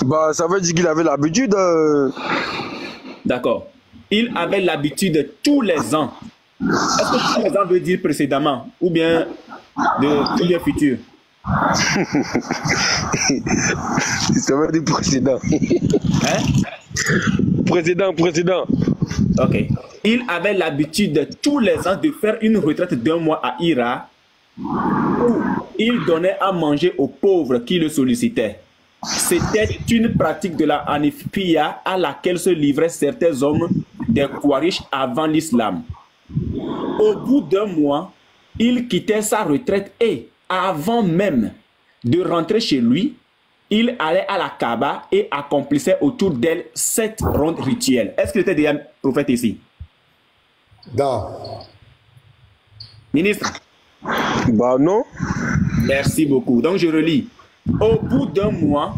Bah, ça veut dire qu'il avait l'habitude. D'accord. Il avait l'habitude tous les ans. Est-ce que tous les ans veut dire précédemment ou bien de futur? Ça veut dire précédent. Hein? Précédent. Ok. Il avait l'habitude tous les ans de faire une retraite d'1 mois à Hira où il donnait à manger aux pauvres qui le sollicitaient. C'était une pratique de la Hanifiya à laquelle se livraient certains hommes des Quraysh avant l'islam. Au bout d'1 mois, il quittait sa retraite et, avant même de rentrer chez lui, il allait à la Kaaba et accomplissait autour d'elle 7 rondes rituelles. Est-ce qu'il était déjà prophète ici? Non. Ministre? Bah non. Merci beaucoup. Donc je relis. Au bout d'1 mois,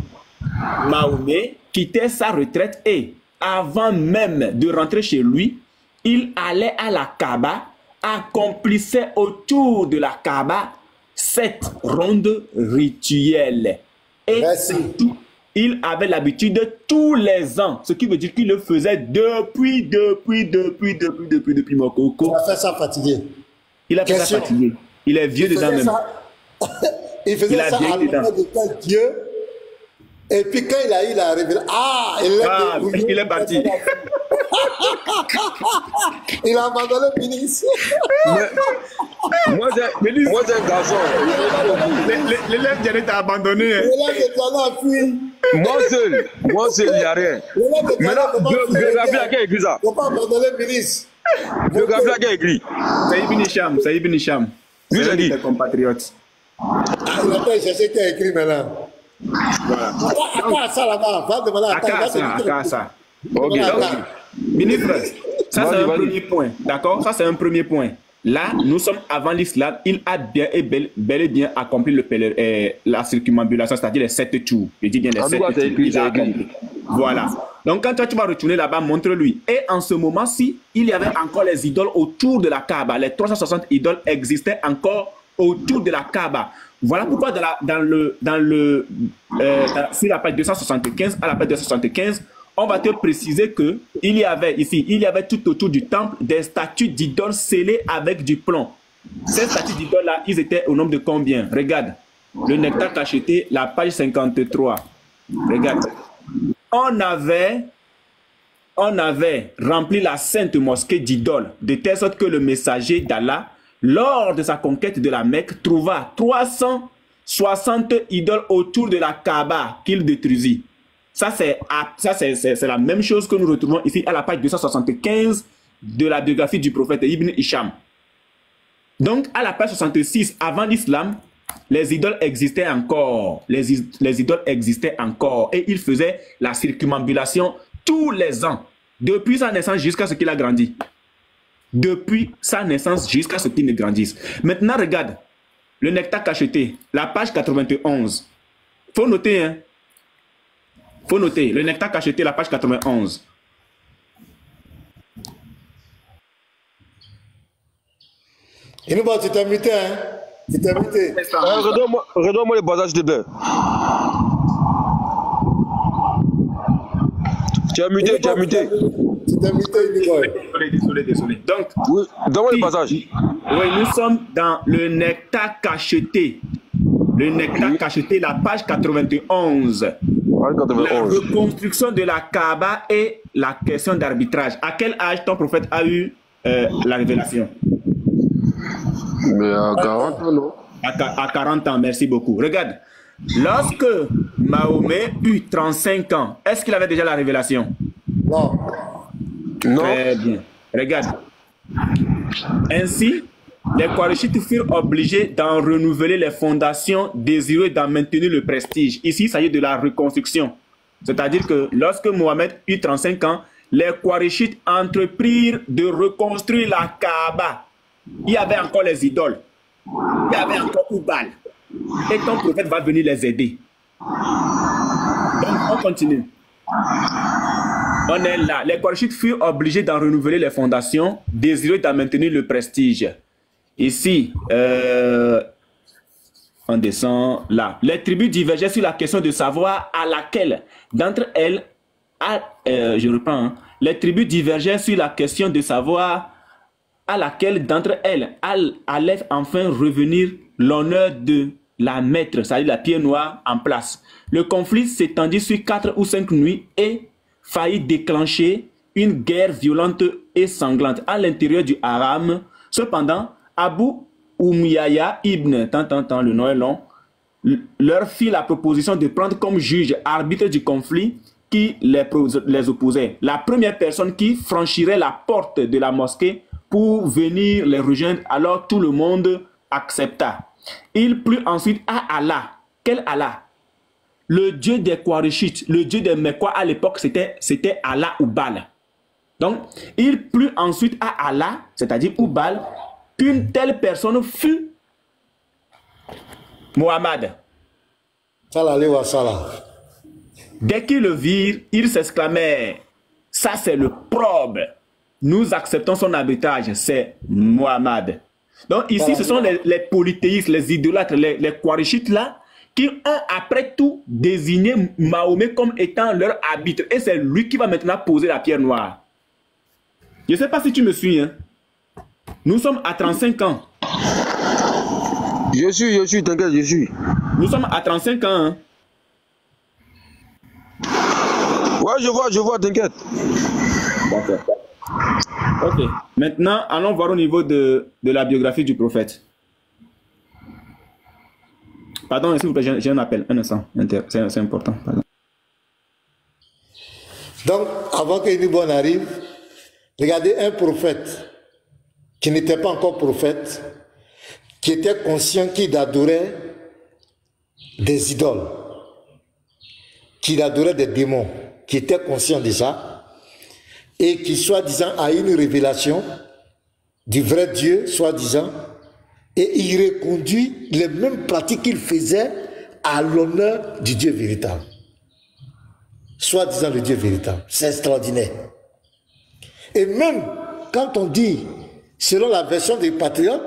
Mahomet quittait sa retraite et, avant même de rentrer chez lui, il allait à la Kaaba, accomplissait autour de la Kaaba 7 rondes rituelles. Et surtout, il avait l'habitude tous les ans, ce qui veut dire qu'il le faisait depuis Mokoko. Il a fait ça fatigué. Il a fait ça fatigué. Il est vieux dedans même. Il faisait ça à l'endroit de quel Dieu. Et puis quand il a eu la révélation, il est parti. Il a abandonné le ministre. Moi, c'est un garçon. L'élève Dianet a abandonné. L'élève Dianet a fui. Moi seul, il n'y a rien. Maintenant, biographie à qui a écrit ça? Il ne faut pas abandonner le ministre. Biographie à qui a écrit? Saïd Ibn Hicham. Lui, j'ai dit. C'est compatriote. Il a pas cherché qui a écrit maintenant. Voilà. Attends ça là-bas. Va demander à ça. Ok. Ministre, ça c'est un premier point. D'accord? Ça c'est un premier point. Là, nous sommes avant l'islam. Il a bien et bel et bien accompli la circumambulation, c'est-à-dire les 7 tours. Je dis bien les 7 tours. Il a accompli. Voilà. Donc quand toi tu vas retourner là-bas, montre-lui. Et en ce moment-ci, il y avait encore les idoles autour de la Kaaba. Les 360 idoles existaient encore autour de la Kaaba. Voilà pourquoi sur la page 275 à la page 275, on va te préciser que il y avait tout autour du temple des statues d'idoles scellées avec du plomb. Ces statues d'idoles-là, ils étaient au nombre de combien? Regarde, le nectar cacheté, la page 53. Regarde. On avait rempli la sainte mosquée d'idoles, de telle sorte que le messager d'Allah, lors de sa conquête de la Mecque, trouva 360 idoles autour de la Kaaba qu'il détruisit. Ça, c'est la même chose que nous retrouvons ici à la page 275 de la biographie du prophète Ibn Hisham. Donc, à la page 66, avant l'islam, les idoles existaient encore. Les idoles existaient encore. Et il faisait la circumambulation tous les ans, depuis sa naissance jusqu'à ce qu'il a grandi. Depuis sa naissance jusqu'à ce qu'il ne grandisse. Maintenant, regarde, le nectar cacheté, la page 91. Faut noter, hein. Faut noter, le nectar cacheté, la page 91. Et nous, tu t'es muté, hein? Tu t'es muté. Redonne-moi le bazar, s'il te plaît. Tu as muté. Tu t'es muté, Désolé. Donc, oui, donne-moi le passage. Oui, nous sommes dans le nectar cacheté. Le nectar cacheté, la page 91. La reconstruction de la Kaaba et la question d'arbitrage. À quel âge ton prophète a eu la révélation? Mais à 40 ans, non? À 40 ans, merci beaucoup. Regarde, lorsque Mahomet eut 35 ans, est-ce qu'il avait déjà la révélation? Non. Très bien. Regarde. Ainsi, les Qurayshites furent obligés d'en renouveler les fondations, désireux d'en maintenir le prestige. Ici, il s'agit de la reconstruction. C'est-à-dire que lorsque Mohamed eut 35 ans, les Qurayshites entreprirent de reconstruire la Kaaba. Il y avait encore les idoles. Il y avait encore Oubal. Et ton prophète va venir les aider. Donc, on continue. On est là. Les Qurayshites furent obligés d'en renouveler les fondations, désireux d'en maintenir le prestige. Ici, On descend là. Les tribus divergeaient sur la question de savoir à laquelle d'entre elles, je reprends, hein. Les tribus divergeaient sur la question de savoir à laquelle d'entre elles allait enfin revenir l'honneur de la mettre, c'est-à-dire la pierre noire, en place. Le conflit s'étendit sur 4 ou 5 nuits et faillit déclencher une guerre violente et sanglante à l'intérieur du haram. Cependant, Abu Umayyah ibn, le nom est long, leur fit la proposition de prendre comme juge arbitre du conflit qui les opposait. La première personne qui franchirait la porte de la mosquée pour venir les rejoindre, alors tout le monde accepta. Il plut ensuite à Allah. Quel Allah? Le dieu des Qurayshites, le dieu des Mekwa à l'époque, c'était Allah ou Baal. Donc, il plut ensuite à Allah, c'est-à-dire ou Baal, qu'une telle personne fut Mohammed. Dès qu'ils le virent, ils s'exclamèrent, ça c'est le probe. Nous acceptons son arbitrage, c'est Mohammed. Donc ici, ce sont les polythéistes, les idolâtres, les Qurayshites là, qui ont après tout désigné Mahomet comme étant leur arbitre. Et c'est lui qui va maintenant poser la pierre noire. Je ne sais pas si tu me suis. Hein. Nous sommes à 35 ans. Je suis, t'inquiète, je suis. Nous sommes à 35 ans. Hein. Ouais, je vois, t'inquiète. D'accord. Ok. Maintenant, allons voir au niveau de la biographie du prophète. Pardon, s'il vous plaît, j'ai un appel. Un instant. C'est important. Pardon. Donc, avant que Nibon arrive, regardez un prophète qui n'était pas encore prophète, qui était conscient qu'il adorait des idoles, qu'il adorait des démons, qui était conscient de ça, et qui, soi-disant, a une révélation du vrai Dieu, soi-disant, et il reconduit les mêmes pratiques qu'il faisait à l'honneur du Dieu véritable. Soi-disant le Dieu véritable. C'est extraordinaire. Et même quand on dit, selon la version des patriotes,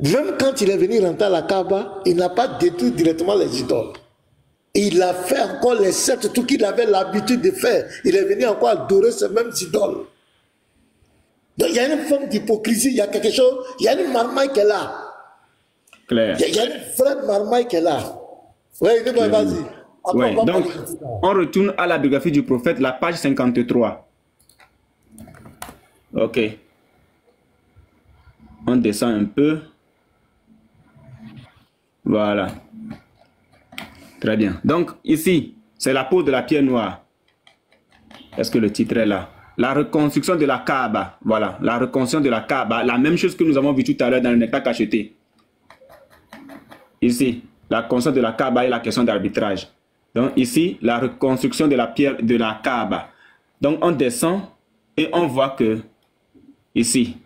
même quand il est venu rentrer à la Kaaba, il n'a pas détruit directement les idoles. Il a fait encore les 7 trucs qu'il avait l'habitude de faire. Il est venu encore adorer ces mêmes idoles. Donc il y a une forme d'hypocrisie, il y a quelque chose, il y a une marmaille qui est là. Claire. Il y a une vraie marmaille qui est là. Oui, vas-y. Ouais, donc, on retourne à la biographie du prophète, la page 53. Ok. On descend un peu. Voilà. Très bien. Donc, ici, c'est la peau de la pierre noire. Est-ce que le titre est là? La reconstruction de la Kaaba. Voilà, la reconstruction de la Kaaba. La même chose que nous avons vu tout à l'heure dans le nectar cacheté. Ici, la construction de la Kaaba et la question d'arbitrage. Donc ici, la reconstruction de la pierre de la Kaaba. Donc on descend et on voit que, ici,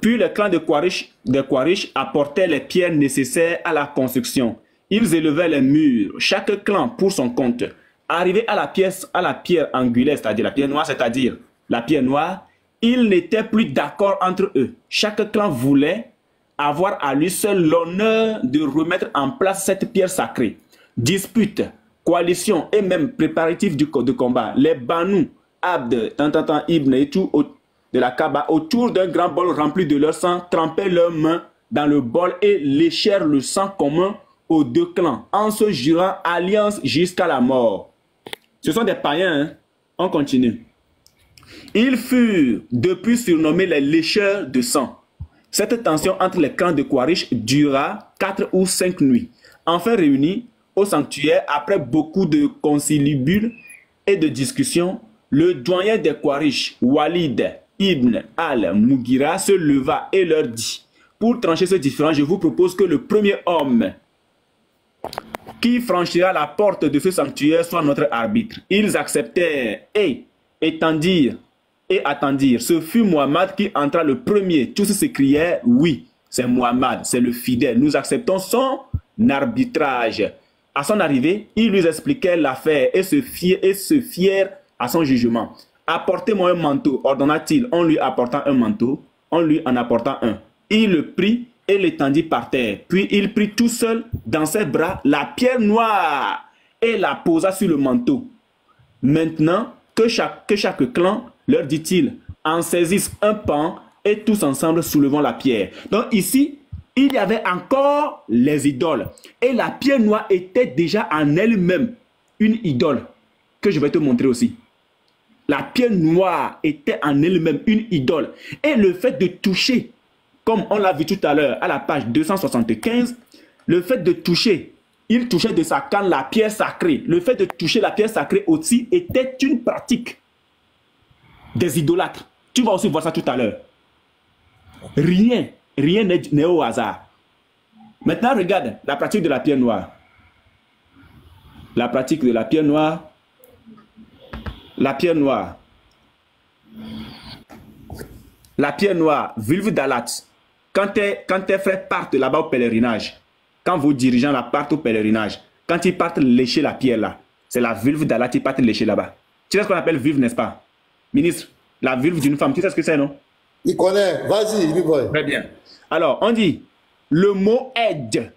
puis le clan de Quraysh apportait les pierres nécessaires à la construction. Ils élevaient les murs, chaque clan pour son compte. Arrivé à la pierre angulaire, c'est-à-dire la pierre noire, ils n'étaient plus d'accord entre eux. Chaque clan voulait avoir à lui seul l'honneur de remettre en place cette pierre sacrée. Dispute, coalition et même préparatifs de combat. Les Banu, Abd, Ibn et tout de la Kaaba, autour d'un grand bol rempli de leur sang, trempaient leurs mains dans le bol et léchèrent le sang commun aux deux clans, en se jurant alliance jusqu'à la mort. Ce sont des païens, hein? On continue. Ils furent depuis surnommés les lécheurs de sang. Cette tension entre les clans de Quraysh dura 4 ou 5 nuits. Enfin réunis au sanctuaire, après beaucoup de concilibules et de discussions, le doyen des Quraysh, Walid ibn al-Mughira, se leva et leur dit: pour trancher ce différend, je vous propose que le premier homme qui franchira la porte de ce sanctuaire soit notre arbitre. Ils acceptèrent et attendirent. Ce fut Muhammad qui entra le premier. Tous s'écrièrent: oui, c'est Muhammad, c'est le fidèle. Nous acceptons son arbitrage. À son arrivée, ils lui expliquèrent l'affaire et se fièrent à son jugement. Apportez-moi un manteau, ordonna-t-il, en lui apportant un manteau, en lui en apportant un. Il le prit et l'étendit par terre. Puis il prit tout seul dans ses bras la pierre noire et la posa sur le manteau. Maintenant que chaque clan, leur dit-il, en saisisse un pan et tous ensemble soulevons la pierre. Donc ici, il y avait encore les idoles. Et la pierre noire était déjà en elle-même une idole que je vais te montrer aussi. La pierre noire était en elle-même une idole. Et le fait de toucher, comme on l'a vu tout à l'heure à la page 275, le fait de toucher, il touchait de sa canne la pierre sacrée. Le fait de toucher la pierre sacrée aussi était une pratique des idolâtres. Tu vas aussi voir ça tout à l'heure. Rien n'est au hasard. Maintenant, regarde la pratique de la pierre noire. La pratique de la pierre noire. La pierre noire. La pierre noire, vulve d'Alat. Quand tes frères partent là-bas au pèlerinage, quand vos dirigeants là partent au pèlerinage, quand ils partent lécher la pierre là, c'est la vulve d'Alat, ils partent lécher là-bas. Tu sais ce qu'on appelle vulve, n'est-ce pas? Ministre, la vulve d'une femme, tu sais ce que c'est, non? Il connaît, vas-y, il voit. Très bien. Alors, on dit, le mot Hajj,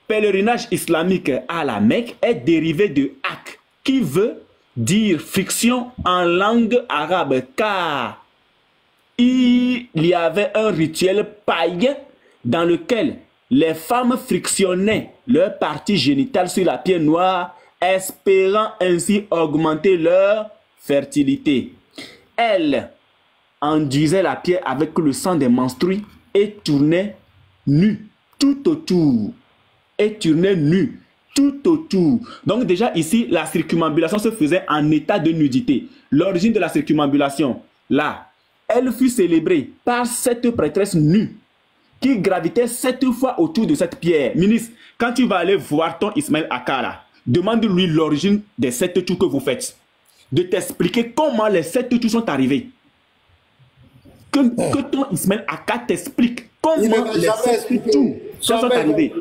pèlerinage islamique à la Mecque, est dérivé de hak, qui veut dire friction en langue arabe, car il y avait un rituel païen dans lequel les femmes frictionnaient leur partie génitale sur la pierre noire, espérant ainsi augmenter leur fertilité. Elles enduisaient la pierre avec le sang des menstrues et tournaient nues tout autour. Donc déjà ici, la circumambulation se faisait en état de nudité. L'origine de la circumambulation, là, elle fut célébrée par cette prêtresse nue qui gravitait 7 fois autour de cette pierre. Ministre, quand tu vas aller voir ton Ismaël Akara, demande-lui l'origine des 7 tours que vous faites. De t'expliquer comment les 7 tours sont arrivés. Que ton Ismaël Akara t'explique comment les 7 tours sont arrivés.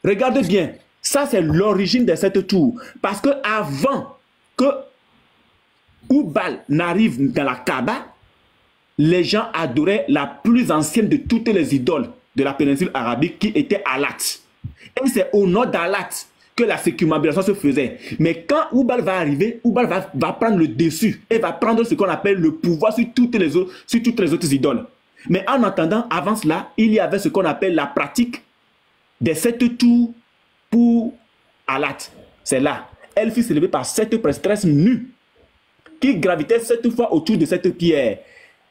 Regarde bien, ça c'est l'origine des 7 tours. Parce que avant que Oubal n'arrive dans la Kaaba, les gens adoraient la plus ancienne de toutes les idoles de la péninsule arabique qui était Alat. Et c'est au nom d'Alat que la circumambulation se faisait. Mais quand Oubal va arriver, Oubal va prendre le dessus et va prendre ce qu'on appelle le pouvoir sur toutes les autres idoles. Mais en attendant, avant cela, il y avait ce qu'on appelle la pratique des 7 tours pour Alat. C'est là. Elle fut célébrée par 7 prêtresses nues qui gravitaient 7 fois autour de cette pierre.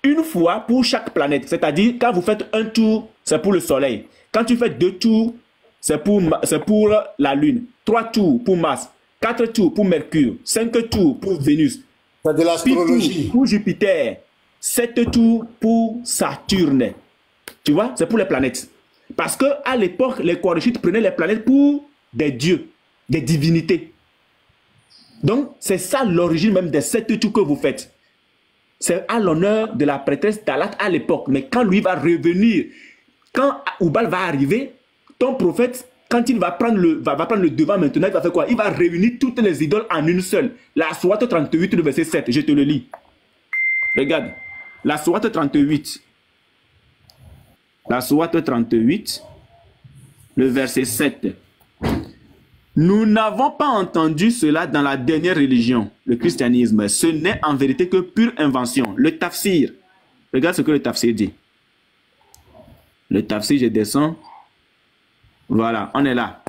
Une fois pour chaque planète. C'est-à-dire, quand vous faites un tour, c'est pour le soleil. Quand tu fais 2 tours, c'est pour la Lune. 3 tours pour Mars. 4 tours pour Mercure. 5 tours pour Vénus. C'est de l'astrologie. Pour Jupiter. 7 tours pour Saturne. Tu vois, c'est pour les planètes. Parce qu'à l'époque, les Korachites prenaient les planètes pour des dieux, des divinités. Donc, c'est ça l'origine même des 7 tours que vous faites. C'est à l'honneur de la prêtresse d'Alat à l'époque. Mais quand lui va revenir, quand Oubal va arriver, ton prophète, quand il va prendre le devant maintenant, il va faire quoi? Il va réunir toutes les idoles en une seule. La Sourate 38, le verset 7, je te le lis. Regarde, la Sourate 38. La Sourate 38, le verset 7. Nous n'avons pas entendu cela dans la dernière religion, le christianisme. Ce n'est en vérité que pure invention. Le tafsir. Regarde ce que le tafsir dit. Le tafsir, je descends. Voilà, on est là.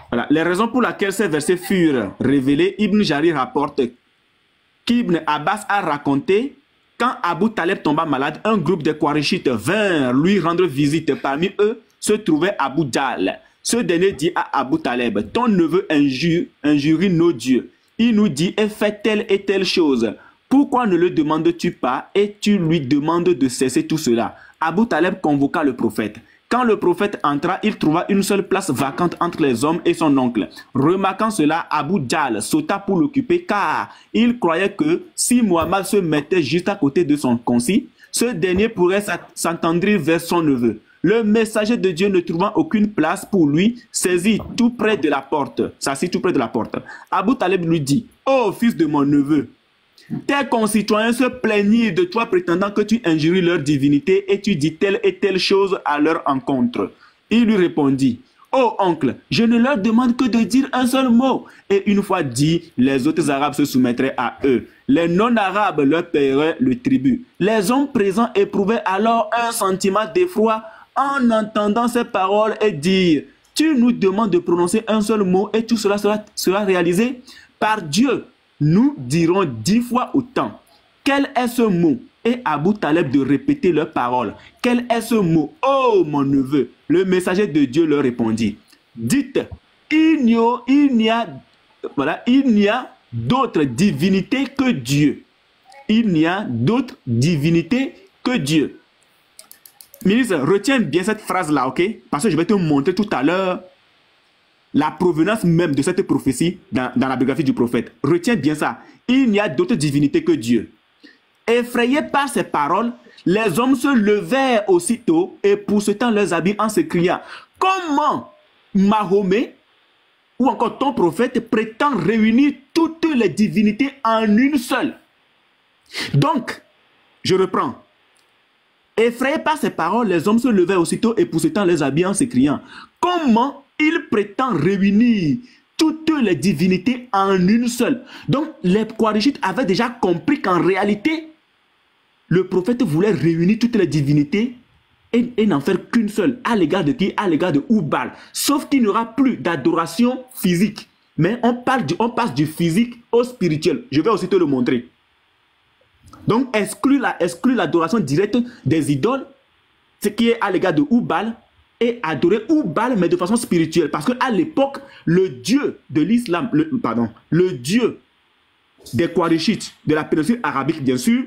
Voilà. Les raisons pour lesquelles ces versets furent révélés, Ibn Jarir rapporte qu'Ibn Abbas a raconté quand Abu Taleb tomba malade, un groupe de Qurayshites vinrent lui rendre visite. Parmi eux se trouvait Abu Jahl. Ce dernier dit à Abu Taleb, ton neveu injurie nos dieux. Il nous dit et fait telle et telle chose. Pourquoi ne le demandes-tu pas et tu lui demandes de cesser tout cela? Abu Taleb convoqua le prophète. Quand le prophète entra, il trouva une seule place vacante entre les hommes et son oncle. Remarquant cela, Abu Jahl sauta pour l'occuper car il croyait que si Muhammad se mettait juste à côté de son concis, ce dernier pourrait s'entendrir vers son neveu. Le messager de Dieu ne trouvant aucune place pour lui, s'assit tout près de la porte. Abu Talib lui dit, ô fils de mon neveu, Tes concitoyens se plaignirent de toi prétendant que tu injuries leur divinité et tu dis telle et telle chose à leur encontre. Il lui répondit, oh oncle, je ne leur demande que de dire un seul mot. Et une fois dit, les autres Arabes se soumettraient à eux. Les non-Arabes leur paieraient le tribut. Les hommes présents éprouvaient alors un sentiment d'effroi en entendant ces paroles et dire, tu nous demandes de prononcer un seul mot et tout cela sera réalisé. Par Dieu, nous dirons 10 fois autant. Quel est ce mot? Et Abou Taleb de répéter leurs paroles. Quel est ce mot? Oh mon neveu, le messager de Dieu leur répondit. Dites, il n'y a d'autre divinité que Dieu. Il n'y a d'autre divinité que Dieu. Ministre, retiens bien cette phrase-là, ok? Parce que je vais te montrer tout à l'heure la provenance même de cette prophétie dans la biographie du prophète. Retiens bien ça. Il n'y a d'autre divinité que Dieu. Effrayés par ces paroles, les hommes se levèrent aussitôt et poussetant leurs habits en se criant, comment Mahomet ou encore ton prophète prétend réunir toutes les divinités en une seule? Donc, je reprends. Effrayés par ces paroles, les hommes se levèrent aussitôt et poussetant leurs habits en se criant, comment il prétend réunir toutes les divinités en une seule? Donc, les Qurayshites avaient déjà compris qu'en réalité, le prophète voulait réunir toutes les divinités et n'en faire qu'une seule. À l'égard de qui? À l'égard de Oubal. Sauf qu'il n'y aura plus d'adoration physique. Mais on passe du physique au spirituel. Je vais aussi te le montrer. Donc, exclure l'adoration directe des idoles, ce qui est à l'égard de Oubal, et adorer Oubal, mais de façon spirituelle. Parce qu'à l'époque, le dieu de l'islam, le dieu des Qurayshites, de la péninsule arabique, bien sûr,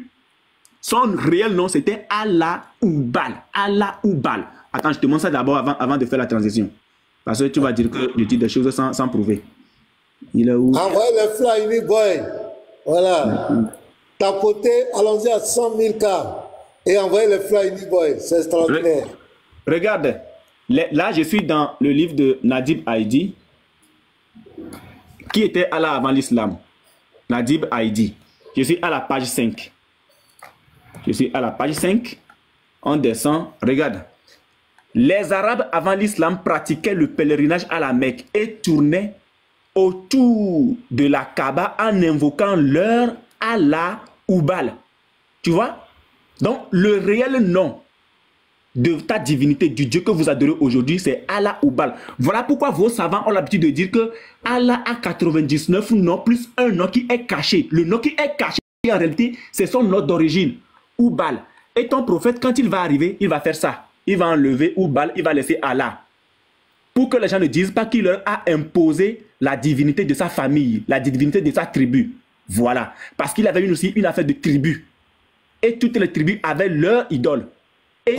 son réel nom, c'était Allah Oubal. Allah Oubal. Attends, je te montre ça d'abord avant de faire la transition. Parce que tu vas dire que je dis des choses sans prouver. Il est où? Envoyez le fly, boy. Voilà. Tapotez, allons-y à 100 000 cas. Et envoyez le fly, boy. C'est extraordinaire. Regarde. Là, je suis dans le livre de Nadib Haïdi, qui était Allah avant l'islam. Nadib Haïdi. Je suis à la page 5. Je suis à la page 5. On descend. Regarde. Les Arabes avant l'islam pratiquaient le pèlerinage à la Mecque et tournaient autour de la Kaaba en invoquant leur Allah Oubal. Tu vois? Donc, le réel nom de ta divinité, du Dieu que vous adorez aujourd'hui, c'est Allah Oubal. Voilà pourquoi vos savants ont l'habitude de dire que Allah a 99 noms plus un nom qui est caché. Le nom qui est caché, en réalité, c'est son nom d'origine, Oubal. Et ton prophète, quand il va arriver, il va faire ça. Il va enlever Oubal, il va laisser Allah. Pour que les gens ne disent pas qu'il leur a imposé la divinité de sa famille, la divinité de sa tribu. Voilà. Parce qu'il avait aussi une affaire de tribu. Et toutes les tribus avaient leur idole. Et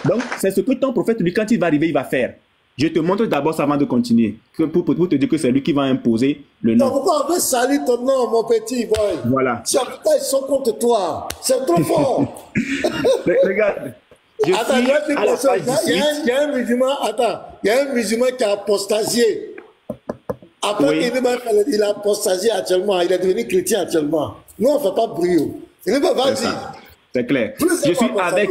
donc, c'est ce que ton prophète, lui, quand il va arriver, il va faire. Je te montre d'abord ça avant de continuer. Pour te dire que c'est lui qui va imposer le nom. Pourquoi on veut salir ton nom, mon petit boy? Voilà. Ils sont contre toi. C'est trop fort. Regarde. Attends, il y a un musulman. Attends, il y a un musulman qui a apostasié. Après qu'il a apostasié actuellement, il est devenu chrétien actuellement. Nous, on ne fait pas bruit. Il ne peut pas dire. C'est clair. Je suis avec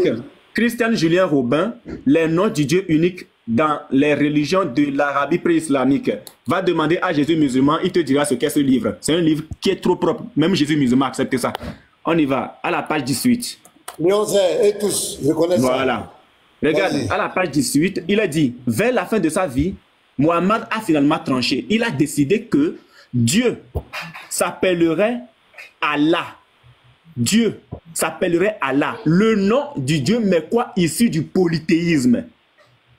Christian Julien Robin, les noms du Dieu unique dans les religions de l'Arabie pré-islamique. Va demander à Jésus musulman, il te dira ce qu'est ce livre. C'est un livre qui est trop propre. Même Jésus musulman accepte ça. On y va, à la page 18. Et tous, je connais ça. Voilà. Regarde, à la page 18, il a dit, vers la fin de sa vie, Mohammed a finalement tranché. Il a décidé que Dieu s'appellerait Allah. Dieu s'appellerait Allah. Le nom du Dieu mais quoi issu du polythéisme.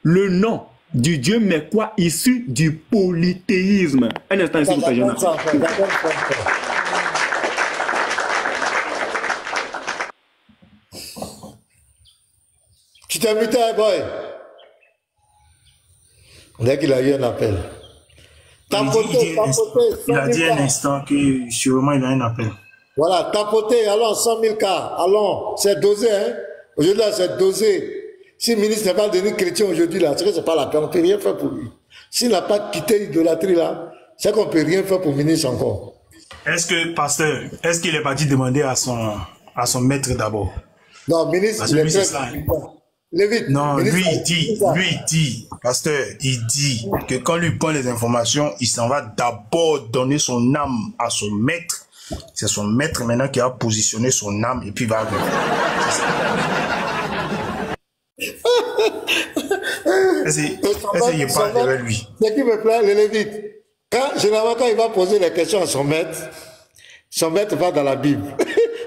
Le nom du Dieu mais quoi issu du polythéisme. Un instant ici, vous faites. Tu t'es muté, boy. Dès qu'il a eu un appel. Il a dit un instant que sûrement il a un appel. Voilà, tapotez, allons, 100 000 cas. Allons, c'est dosé, hein. Aujourd'hui, c'est dosé. Si le ministre n'est pas devenu chrétien aujourd'hui, là, c'est que c'est pas la paix, on ne peut rien faire pour lui. S'il n'a pas quitté l'idolâtrie, là, c'est qu'on ne peut rien faire pour le ministre encore. Est-ce que, pasteur, est-ce qu'il est parti demander à son maître d'abord? Non, ministre, il est très... Lévite, non, ministre, lui il dit, pasteur, il dit que quand lui prend les informations, il s'en va d'abord donner son âme à son maître. C'est son maître maintenant qui a positionné son âme et puis il va arriver. Est-ce qu'il parle derrière lui? Ce qui me plaît, le Lévite, généralement quand il va poser les questions à son maître va dans la Bible.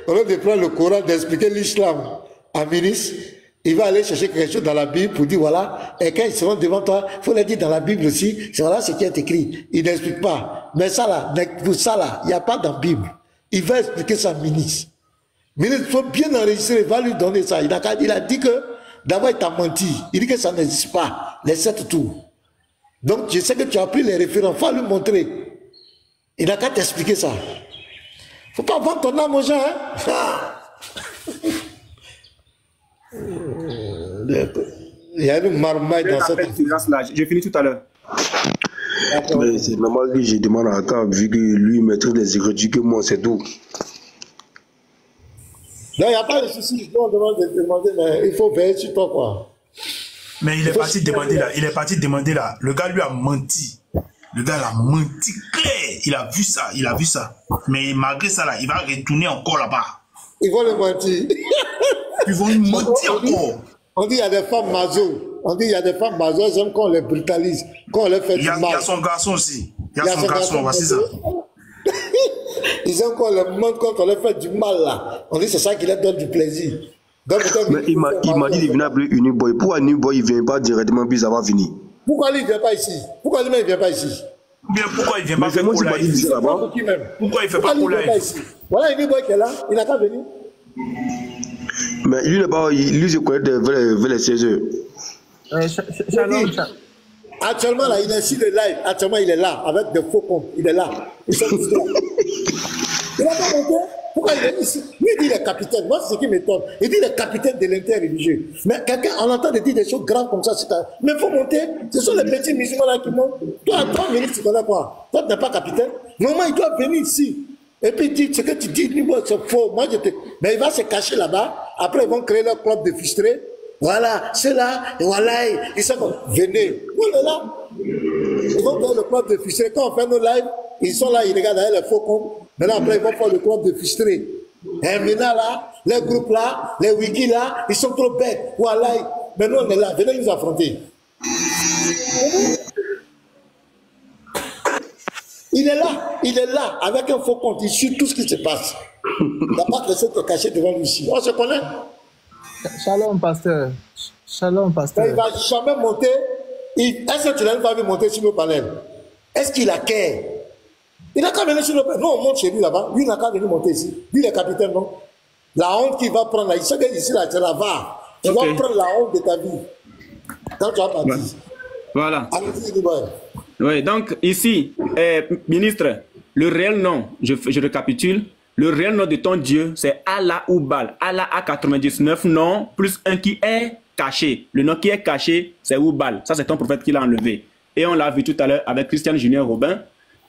Au lieu de prendre le Coran, d'expliquer l'islam à ministre, il va aller chercher quelque chose dans la Bible pour dire voilà, et quand ils seront devant toi, il faut leur dire dans la Bible aussi, c'est voilà ce qui est écrit. Il n'explique pas. Mais ça là, pour ça là, il n'y a pas dans la Bible. Il va expliquer ça à ministre. Ministre, il faut bien enregistrer, il va lui donner ça. Il a dit que d'abord il t'a menti. Il dit que ça n'existe pas, les 7 tours. Donc je sais que tu as pris les références, il faut lui montrer. Il n'a qu'à t'expliquer ça. Il ne faut pas vendre ton âme aux gens. Hein? Il y a une marmaille dans cette... J'ai fini tout à l'heure. Mais c'est normal que je demande à Akab, vu que lui maîtrise les écritures que moi, c'est tout. Non, il n'y a pas de souci. On demande de demander, mais il faut veiller sur toi, quoi. Mais il est parti demander là. Le gars lui a menti. Le gars l'a menti clair. Il a vu ça. Mais malgré ça, là, il va retourner encore là-bas. Ils vont le mentir. Ils vont lui mentir encore. On dit qu'il y a des femmes mazo. On dit qu'il y a des femmes mazo, elles aiment qu'on les brutalise, qu'on les fait du mal. Il y a son garçon aussi. Il y a son garçon, voici ça. Ils aiment qu'on les montre quand on les fait du mal là. On dit c'est ça qui leur donne du plaisir. Donc, mais il m'a dit de venir appeler New Boy. Pourquoi New Boy il ne vient pas directement puis ça va finir? Pourquoi lui il ne vient pas ici? Pourquoi lui-même il ne vient pas ici? Bien, pourquoi il ne vient pas faire pour là? Pourquoi il ne fait pas pour là? Voilà New Boy qui est là, il n'a qu'à venir. Mais lui n'est pas, lui se connaît vers les 16 heures. Actuellement là, il est sur le live. Actuellement il est là avec des faux comptes. Il est là. Il n'a pas monté. Pourquoi il est ici? Lui il dit le capitaine. Moi c'est ce qui m'étonne. Il dit le capitaine de l'interreligieux. Mais quelqu'un on entend dire des choses graves comme ça. Mais il faut monter. Ce sont les petits musulmans là qui montent. Toi à 3 minutes tu connais quoi? Toi tu n'es pas capitaine. Normalement il doit venir ici. Et puis il dit ce que tu dis, c'est faux. Moi, mais il va se cacher là-bas. Après, ils vont créer leur club de frustrés. Voilà, c'est là, et voilà, ils sont comme, venez. On est là. Ils vont faire le club de frustrés. Quand on fait nos lives, ils sont là, ils regardent les faux comptes. Maintenant, après, ils vont faire le club de frustrés. Et maintenant, là, les groupes là, les wikis là, ils sont trop bêtes. Voilà. Maintenant, on est là. Venez nous affronter. Il est là, avec un faux compte, il suit tout ce qui se passe. Il n'a pas laissé te cacher devant lui ici. On se connaît? Shalom, pasteur. Shalom, pasteur. Il ne va jamais monter. Est-ce que tu l'as pas vu monter sur le panel? Est-ce qu'il a qu'à? Il n'a qu'à venir sur le panel. Non, on monte chez lui là-bas. Lui, il n'a qu'à venir monter ici. Lui, le capitaine, non? La honte qu'il va prendre là, il sait qu'ici, là, c'est la VAR. Tu vas prendre la honte de ta vie. Quand tu vas partir. Voilà. Oui, donc ici, ministre, le réel nom, je récapitule, le réel nom de ton Dieu, c'est Allah ou Baal. Allah a 99 noms, plus un qui est caché. Le nom qui est caché, c'est Oubal. Ça, c'est ton prophète qui l'a enlevé. Et on l'a vu tout à l'heure avec Christian Junior Robin,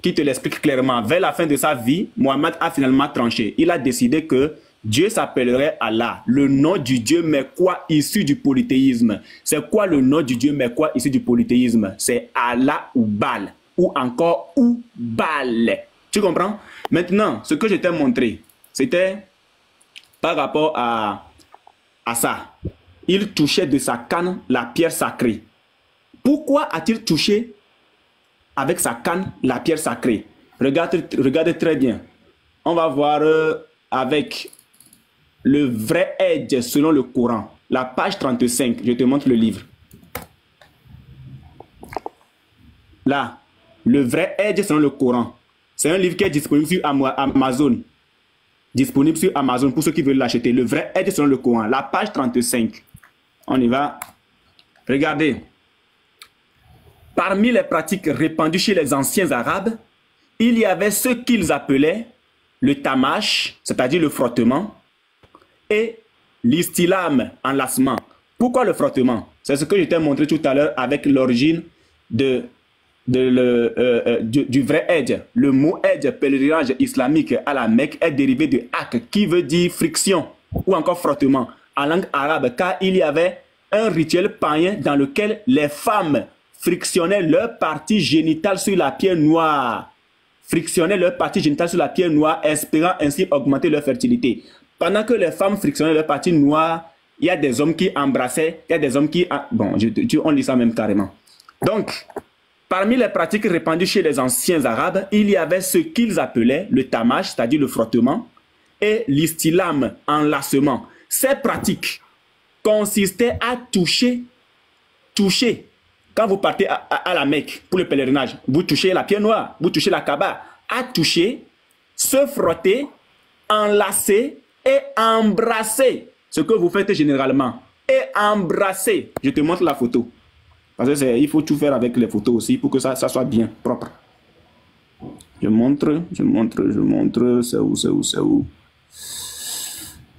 qui te l'explique clairement. Vers la fin de sa vie, Mohammed a finalement tranché. Il a décidé que Dieu s'appellerait Allah. Le nom du Dieu, mais quoi issu du polythéisme? C'est quoi le nom du Dieu, mais quoi issu du polythéisme? C'est Allah ou Baal. Ou encore ou Baal. Tu comprends? Maintenant, ce que je t'ai montré, c'était par rapport à ça. Il touchait de sa canne la pierre sacrée. Pourquoi a-t-il touché avec sa canne la pierre sacrée? Regardez très bien. On va voir avec le vrai Edge selon le Coran. La page 35, je te montre le livre. Là, le vrai Edge selon le Coran. C'est un livre qui est disponible sur Amazon. Disponible sur Amazon pour ceux qui veulent l'acheter. Le vrai Edge selon le Coran. La page 35. On y va. Regardez. Parmi les pratiques répandues chez les anciens Arabes, il y avait ce qu'ils appelaient le tamash, c'est-à-dire le frottement, et l'istilam, enlacement. Pourquoi le frottement? C'est ce que je t'ai montré tout à l'heure avec l'origine du vrai Hajj. Le mot Hajj, pèlerinage islamique à la Mecque, est dérivé de hak, qui veut dire friction ou encore frottement en langue arabe, car il y avait un rituel païen dans lequel les femmes frictionnaient leur partie génitale sur la pierre noire. Frictionnaient leur partie génitale sur la pierre noire, espérant ainsi augmenter leur fertilité. Pendant que les femmes frictionnaient leur partie noire, il y a des hommes qui embrassaient, il y a des hommes qui... Bon, on lit ça même carrément. Donc, parmi les pratiques répandues chez les anciens arabes, il y avait ce qu'ils appelaient le tamash, c'est-à-dire le frottement, et l'istilam, enlacement. Ces pratiques consistaient à toucher. Quand vous partez à la Mecque pour le pèlerinage, vous touchez la pierre noire, vous touchez la Kaaba, à toucher, se frotter, enlacer et embrasser. Ce que vous faites généralement. Et embrasser. Je te montre la photo. Parce qu'il faut tout faire avec les photos aussi pour que ça soit bien propre. Je montre. C'est où?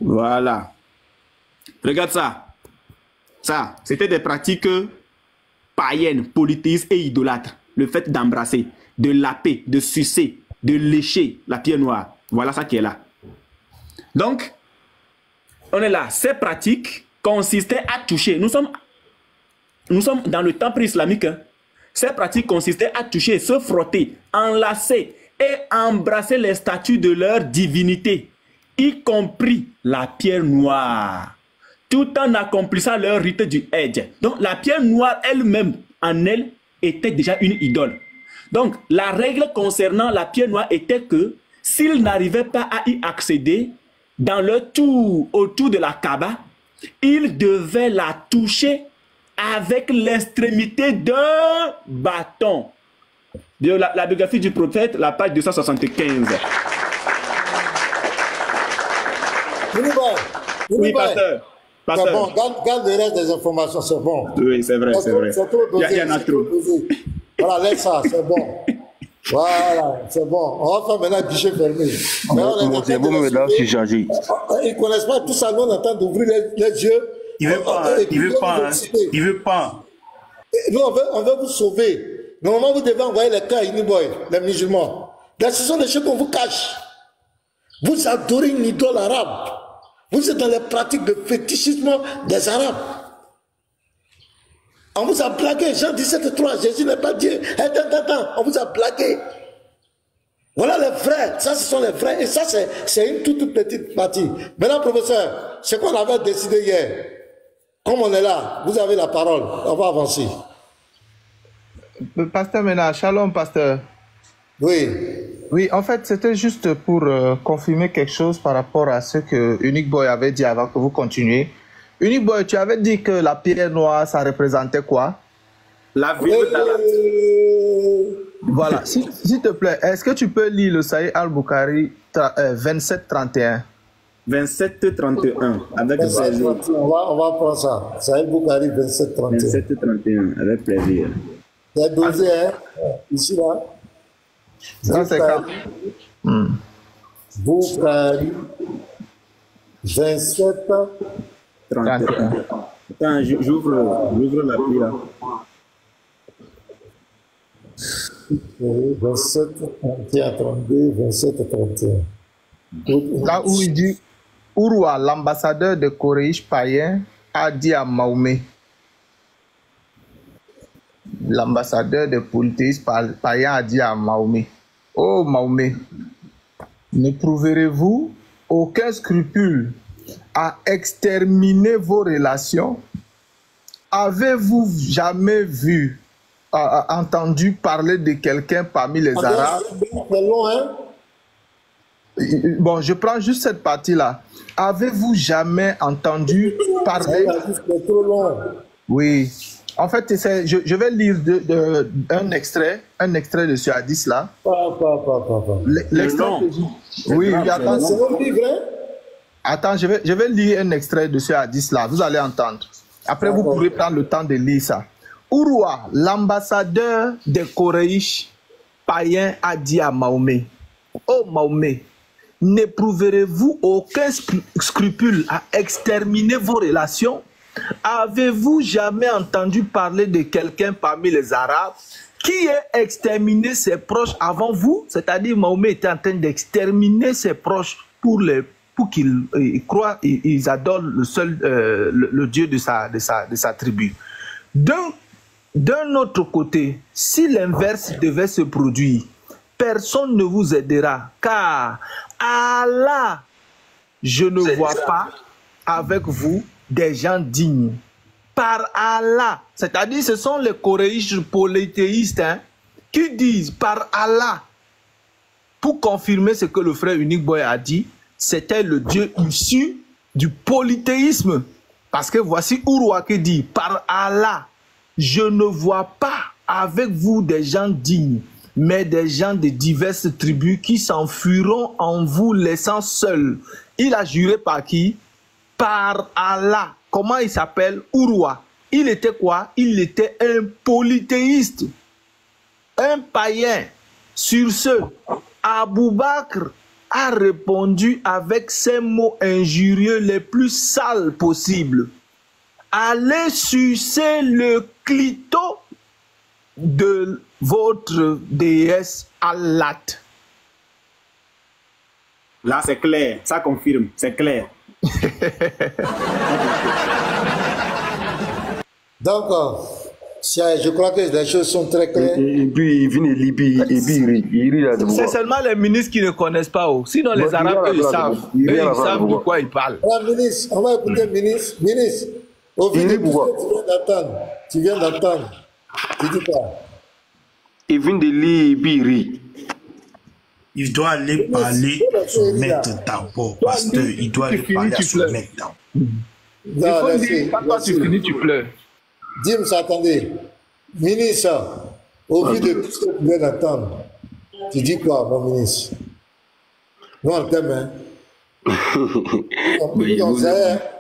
Voilà. Regarde ça. Ça, c'était des pratiques païennes, polythéistes et idolâtres. Le fait d'embrasser, de laper, de sucer, de lécher la pierre noire. Voilà ça qui est là. Donc, on est là. Ces pratiques consistaient à toucher. Nous sommes dans le temple islamique. Hein. Ces pratiques consistaient à toucher, se frotter, enlacer et embrasser les statues de leur divinité, y compris la pierre noire, tout en accomplissant leur rite du Hajj. Donc la pierre noire elle-même, en elle, était déjà une idole. Donc la règle concernant la pierre noire était que s'ils n'arrivaient pas à y accéder, dans leur tour autour de la Kaaba, ils devaient la toucher avec l'extrémité d'un bâton. De la biographie du prophète, la page 275. Oui, pasteur. C'est bon, garde le reste des informations, c'est bon. Oui, c'est vrai, c'est vrai. Il y en a trop. Voilà, laisse ça, c'est bon. Voilà, c'est bon. On va faire maintenant un guichet fermé. Mon cerveau maintenant s'est chargé. Ils ne connaissent pas tout ça, nous on attend d'ouvrir les yeux. Il veut pas, il veut pas, il veut pas. Nous on veut vous sauver. Normalement vous devez envoyer les cas à Uniboy, les musulmans. Là, ce sont les choses qu'on vous cache. Vous adorez une idole arabe. Vous êtes dans les pratiques de fétichisme des Arabes. On vous a blagué, Jean 17,3, Jésus n'est pas Dieu. On vous a blagué. Voilà les vrais, ça ce sont les vrais. Et ça c'est une toute petite partie. Maintenant professeur, c'est qu'on avait décidé hier. Comme on est là, vous avez la parole, on va avancer. Pasteur Mena, shalom pasteur. Oui. Oui, en fait c'était juste pour confirmer quelque chose par rapport à ce que Unique Boy avait dit avant que vous continuiez. Unique Boy, tu avais dit que la pierre noire, ça représentait quoi? La ville d'Allah. Voilà, s'il te plaît, est-ce que tu peux lire le Sahih al-Bukhari 27-31? 27-31, avec plaisir. On va prendre ça. Sahih al-Bukhari 27-31. 27-31, avec plaisir. C'est dosé, hein? Ici, là. Ça, c'est quand? Bukhari 27 31. Attends, j'ouvre l'appli là. 27, 31, 32, 27, 31. Là où il dit, Urwa, l'ambassadeur de Koreish païen, a dit à Mahomet, l'ambassadeur de polythéistes païens a dit à Mahomet, oh Mahomet, n'éprouverez-vous aucun scrupule à exterminer vos relations? Avez-vous jamais vu, entendu parler de quelqu'un parmi les Arabes? C'est long, hein? Bon, je prends juste cette partie-là. Avez-vous jamais entendu parler? C'est trop long. Oui. En fait, je vais lire un extrait de ce hadith-là. L'extrait. Oui, attends. C'est un livre, hein? Attends, je vais lire un extrait de ce hadith-là. Vous allez entendre. Après, vous pourrez prendre le temps de lire ça. Urwa, l'ambassadeur des Koreish païens, a dit à Mahomet, oh Mahomet, n'éprouverez-vous aucun scrupule à exterminer vos relations? Avez-vous jamais entendu parler de quelqu'un parmi les Arabes qui ait exterminé ses proches avant vous? C'est-à-dire, Mahomet était en train d'exterminer ses proches pour qu'ils croient, ils adorent le Dieu de sa tribu. D'un autre côté, si l'inverse devait se produire, personne ne vous aidera, car Allah, je ne vois pas avec vous des gens dignes. Par Allah, c'est-à-dire ce sont les coréistes polythéistes qui disent par Allah, pour confirmer ce que le frère Unique Boy a dit, c'était le Dieu issu du polythéisme. Parce que voici Urwa qui dit, par Allah, je ne vois pas avec vous des gens dignes, mais des gens de diverses tribus qui s'enfuiront en vous laissant seuls. Il a juré par qui? Par Allah. Comment il s'appelle? Urwa. Il était quoi? Il était un polythéiste, un païen. Sur ce, Abou Bakr a répondu avec ces mots injurieux les plus sales possibles. Allez sucer le clito de votre déesse Allah. Là, c'est clair. Ça confirme. C'est clair. Donc, je crois que les choses sont très claires. Et puis, il vient de Libye, il rit là. C'est seulement les ministres qui ne connaissent pas. Sinon, les Arabes, eux, ils savent. Ils savent de quoi ils parlent. Ministre, on va écouter ministre. Ministre, au vu de tout ce que tu viens d'entendre, tu dis quoi? Il vient de Libye. Il doit aller parler à son maître d'abord, pasteur. Il doit aller parler à son maître d'abord. Il faut dire, quand toi tu finis, tu pleures. Dis-moi, attendez. Ministre, au vu de tout ce que tu viens d'entendre, tu dis quoi, mon ministre? Nous, on t'aime, hein? Ils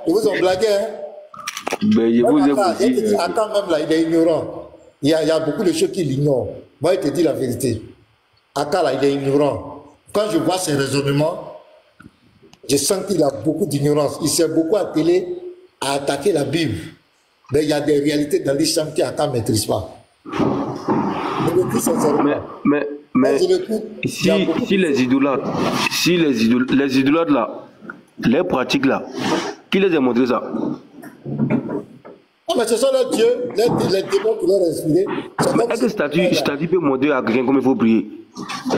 vous ont blagué, hein? Ben, je vous ai dit. Attends, même là, il est ignorant. Il y a beaucoup de choses qu'il ignore. Moi, il te dit la vérité. Aka, là, il est ignorant. Quand je vois ses raisonnements, je sens qu'il a beaucoup d'ignorance. Il s'est beaucoup attelé à attaquer la Bible. Mais il y a des réalités dans l'islam qu'Aka ne maîtrise pas. Mais si les idolâtres, les idolâtres là, les pratiques là, qui les a montré ça? Ah, mais ce sont les dieux, les démons qui leur inspiré. Est-ce que statue peut montrer à quelqu'un comme il faut prier?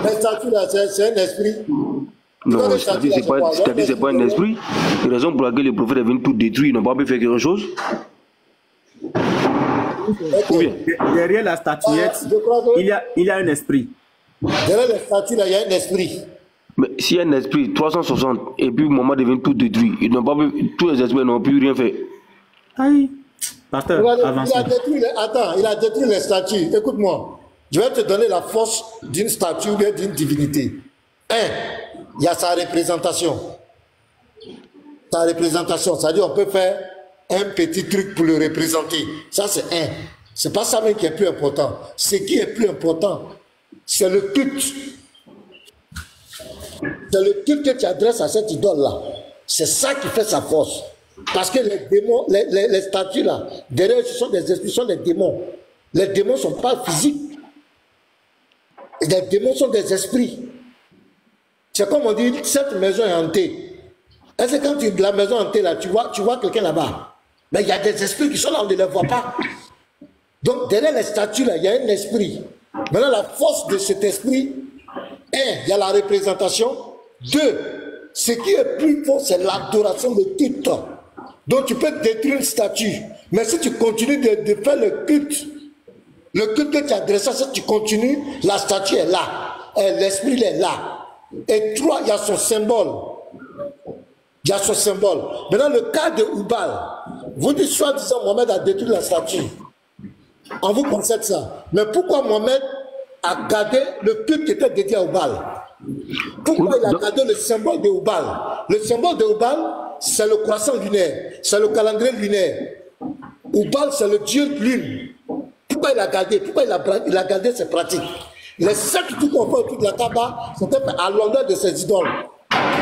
Les statues là, c'est un esprit. Non, statue c'est pas un esprit. La raison pour laquelle les prophètes est venu tout détruire, ils n'ont pas pu faire quelque chose. Ou bien? Derrière la statuette, il y a un esprit. Derrière la statue là, il y a un esprit. Mais s'il y a un esprit, 360, et puis Mohamed devient tout détruit, ils n'ont pas pu, tous les esprits n'ont pu rien faire. Aïe. Pasteur, avancez. Il a détruit les statues. Écoute-moi, je vais te donner la force d'une statue ou d'une divinité. Il y a sa représentation. Sa représentation, c'est-à-dire on peut faire un petit truc pour le représenter. Ça, c'est un. C'est pas ça même qui est plus important. Ce qui est plus important, c'est le culte. C'est le culte que tu adresses à cette idole-là. C'est ça qui fait sa force. Parce que les démons, les statues là, derrière ce sont des esprits, ce sont des démons. Les démons ne sont pas physiques. Les démons sont des esprits. C'est comme on dit, cette maison est hantée. Est-ce que quand tu la maison hantée là, tu vois quelqu'un là-bas? Mais il y a des esprits qui sont là, on ne les voit pas. Donc derrière les statues là, il y a un esprit. Maintenant, la force de cet esprit, il y a la représentation. 2, ce qui est plus fort, c'est l'adoration de tout. Donc tu peux détruire une statue. Mais si tu continues de faire le culte que tu adresses, si tu continues, la statue est là. L'esprit est là. Et 3, il y a son symbole. Il y a son symbole. Maintenant, le cas de Oubal, vous dites soi-disant Mohamed a détruit la statue. On vous concède ça. Mais pourquoi Mohamed a gardé le culte qui était dédié à Oubal? Pourquoi il a gardé le symbole de Oubal? Le symbole de Oubal, c'est le croissant lunaire, c'est le calendrier lunaire. Oubal, c'est le dieu de lune. Pourquoi il a gardé? Pourquoi il a gardé ses pratiques? Les 7 trucs qu'on fait autour de la Kaaba, c'était à l'honneur de ses idoles.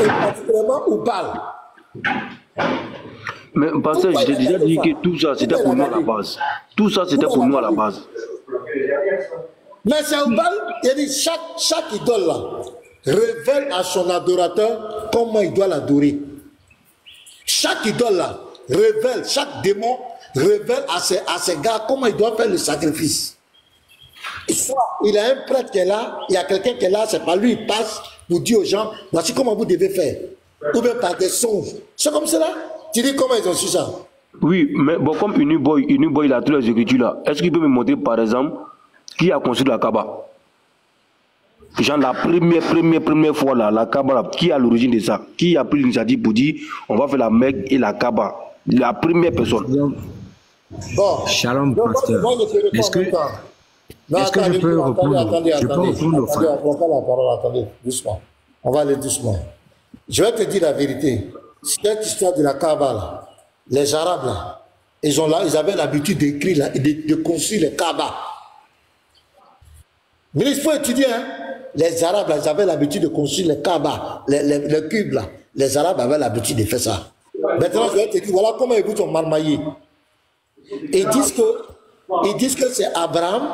Et particulièrement Oubal. Mais parce que j'ai déjà dit que tout ça, c'était pour nous à la base. Tout ça, c'était pour nous à la base. Mais c'est au bal, il dit chaque idole là révèle à son adorateur comment il doit l'adorer. Chaque idole là révèle, chaque démon révèle à ses gars comment il doit faire le sacrifice. Et soit il a un prêtre qui est là, il y a quelqu'un qui est là, c'est pas lui, il passe pour dire aux gens, voici comment vous devez faire. Ou bien par des songes. C'est comme cela. Tu dis comment ils ont su ça? Oui, mais bon, comme Uniboy, il a toutes les écritures là. Est-ce qu'il peut me montrer par exemple qui a construit la Kaaba? Genre la première fois là, la Kaaba là, qui est à l'origine de ça? Qui a pris l'initiative pour dire on va faire la Mecque et la Kaaba? La première personne. Bon. Shalom, pasteur. Est-ce que je peux reprendre? Attendez. On va pas la parole, attendez, doucement. On va aller doucement. Je vais te dire la vérité. Cette histoire de la Kaaba là, les Arabes là, ils avaient l'habitude d'écrire là, de construire les Kaaba. Mais il faut étudier, hein. Les Arabes là, ils avaient l'habitude de construire les Kaaba, les cubes là. Les Arabes avaient l'habitude de faire ça. Maintenant, je vais te dire, voilà comment ils vous ont marmaillé. Ils disent que c'est Abraham.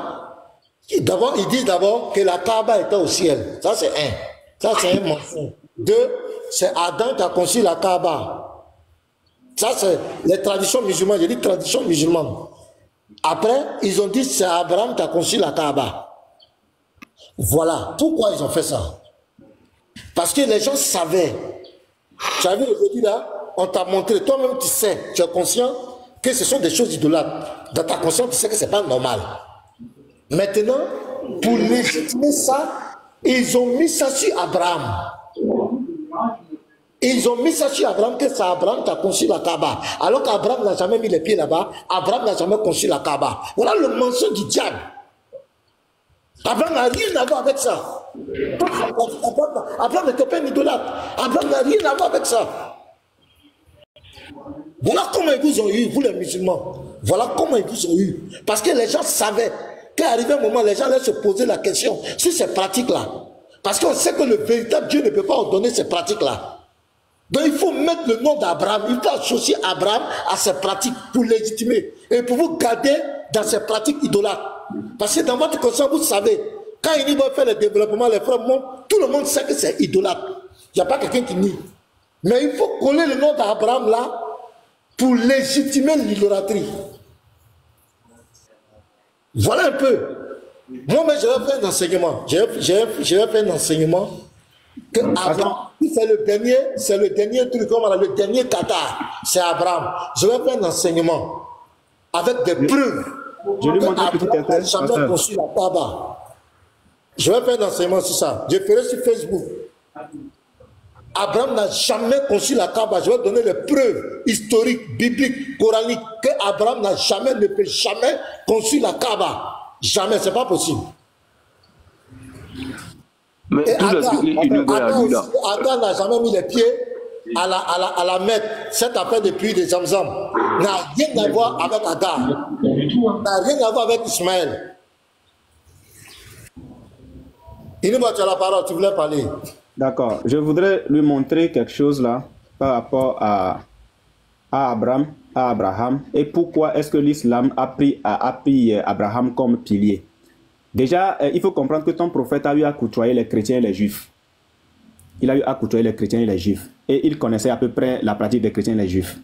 D'abord, ils disent d'abord que la Kaaba était au ciel. Ça, c'est un. Ça, c'est un mensonge. Deux, c'est Adam qui a construit la Kaaba. Ça, c'est les traditions musulmanes. J'ai dit traditions musulmanes. Après, ils ont dit que c'est Abraham qui a construit la Kaaba. Voilà. Pourquoi ils ont fait ça? Parce que les gens savaient. Tu as vu aujourd'hui là, on t'a montré, toi-même tu sais, tu es conscient que ce sont des choses idolâtres. Dans ta conscience, tu sais que ce n'est pas normal. Maintenant, pour légitimer ça, ils ont mis ça sur Abraham. Ils ont mis ça sur Abraham, que c'est Abraham qui a construit la Kaaba. Alors qu'Abraham n'a jamais mis les pieds là-bas, Abraham n'a jamais construit la Kaaba. Voilà le mensonge du diable. Abraham n'a rien à voir avec ça. Abraham n'était pas un idolâtre. Abraham n'a rien à voir avec ça. Voilà comment ils vous ont eu, vous les musulmans. Voilà comment ils vous ont eu. Parce que les gens savaient qu'arrivé un moment, les gens allaient se poser la question sur ces pratiques-là. Parce qu'on sait que le véritable Dieu ne peut pas ordonner ces pratiques-là. Donc il faut mettre le nom d'Abraham, il faut associer Abraham à ces pratiques pour légitimer. Et pour vous garder dans ces pratiques idolâtres. Parce que dans votre conscience, vous savez, quand il va faire le développement, les frères montent, tout le monde sait que c'est idolâtre. Il n'y a pas quelqu'un qui nie. Mais il faut coller le nom d'Abraham là pour légitimer l'idolâtrie. Voilà un peu. Moi, mais je vais faire un enseignement. Je vais faire un enseignement que Abraham, c'est le dernier truc, le dernier Qatar, c'est Abraham. Je vais faire un enseignement avec des preuves. Je lui montre un petit Abraham n'a jamais construit la Kaaba. Je vais faire un enseignement sur ça. Je ferai sur Facebook. Abraham n'a jamais construit la Kaaba. Je vais donner les preuves historiques, bibliques, coraniques, que Abraham ne peut jamais construire la Kaaba. Jamais, c'est pas possible. Mais et Adam n'a jamais mis les pieds à la Mecque. Cette affaire de puits de Zamzam n'a rien à voir avec Adam. N'a rien à voir avec Ismaël. Inouba, tu as la parole, tu voulais parler. D'accord. Je voudrais lui montrer quelque chose là par rapport à Abraham et pourquoi est-ce que l'islam a pris Abraham comme pilier. Déjà, il faut comprendre que ton prophète a eu à côtoyer les chrétiens et les juifs. Il a eu à côtoyer les chrétiens et les juifs. Et il connaissait à peu près la pratique des chrétiens et les juifs.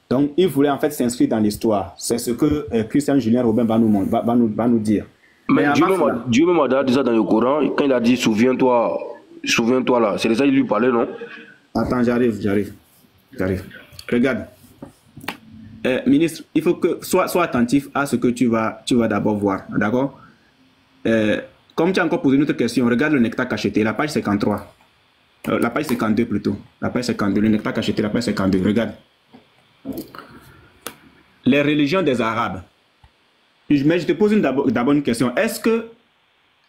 Donc, il voulait en fait s'inscrire dans l'histoire. C'est ce que Christian Julien Robin va nous dire. Mais Dieu même a dit ça dans le Coran, quand il a dit souviens-toi là, c'est de ça qu'il lui parlait, non? Attends, j'arrive. Regarde. Ministre, il faut que sois attentif à ce que tu vas d'abord voir, d'accord? Comme tu as encore posé une autre question, regarde le nectar cacheté, la page 53. La page 52 plutôt. La page 52, le nectar cacheté, la page 52, regarde. Les religions des Arabes. Mais je te pose d'abord une question. Est-ce que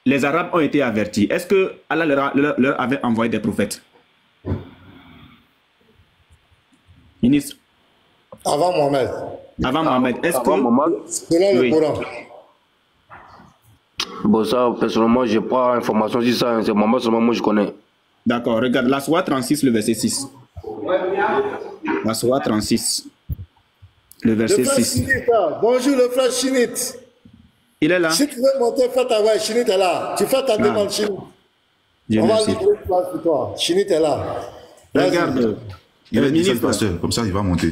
les Arabes ont été avertis? Est-ce que Allah leur avait envoyé des prophètes? Ministre. Avant Mohamed. Avant Mohamed. Est-ce que... Selon le Coran. Bon, ça, personnellement, je n'ai pas d'informations sur ça. C'est Mohamed seulement, moi, je connais. D'accord. Regarde, la Sourate 36, le verset 6. La Sourate 36. Le verset Le frère 6. Chinit, là. Bonjour le frère Chinit. Il est là. Si tu veux monter, fais ta voix. Chinit est là. Tu fais ta demande, Chinit. Dieu On va merci. livrer une place pour toi. Chinit est là. Vas-y. Regarde. Il Le a dit ça, le ministre. pasteur. Comme ça, il va monter.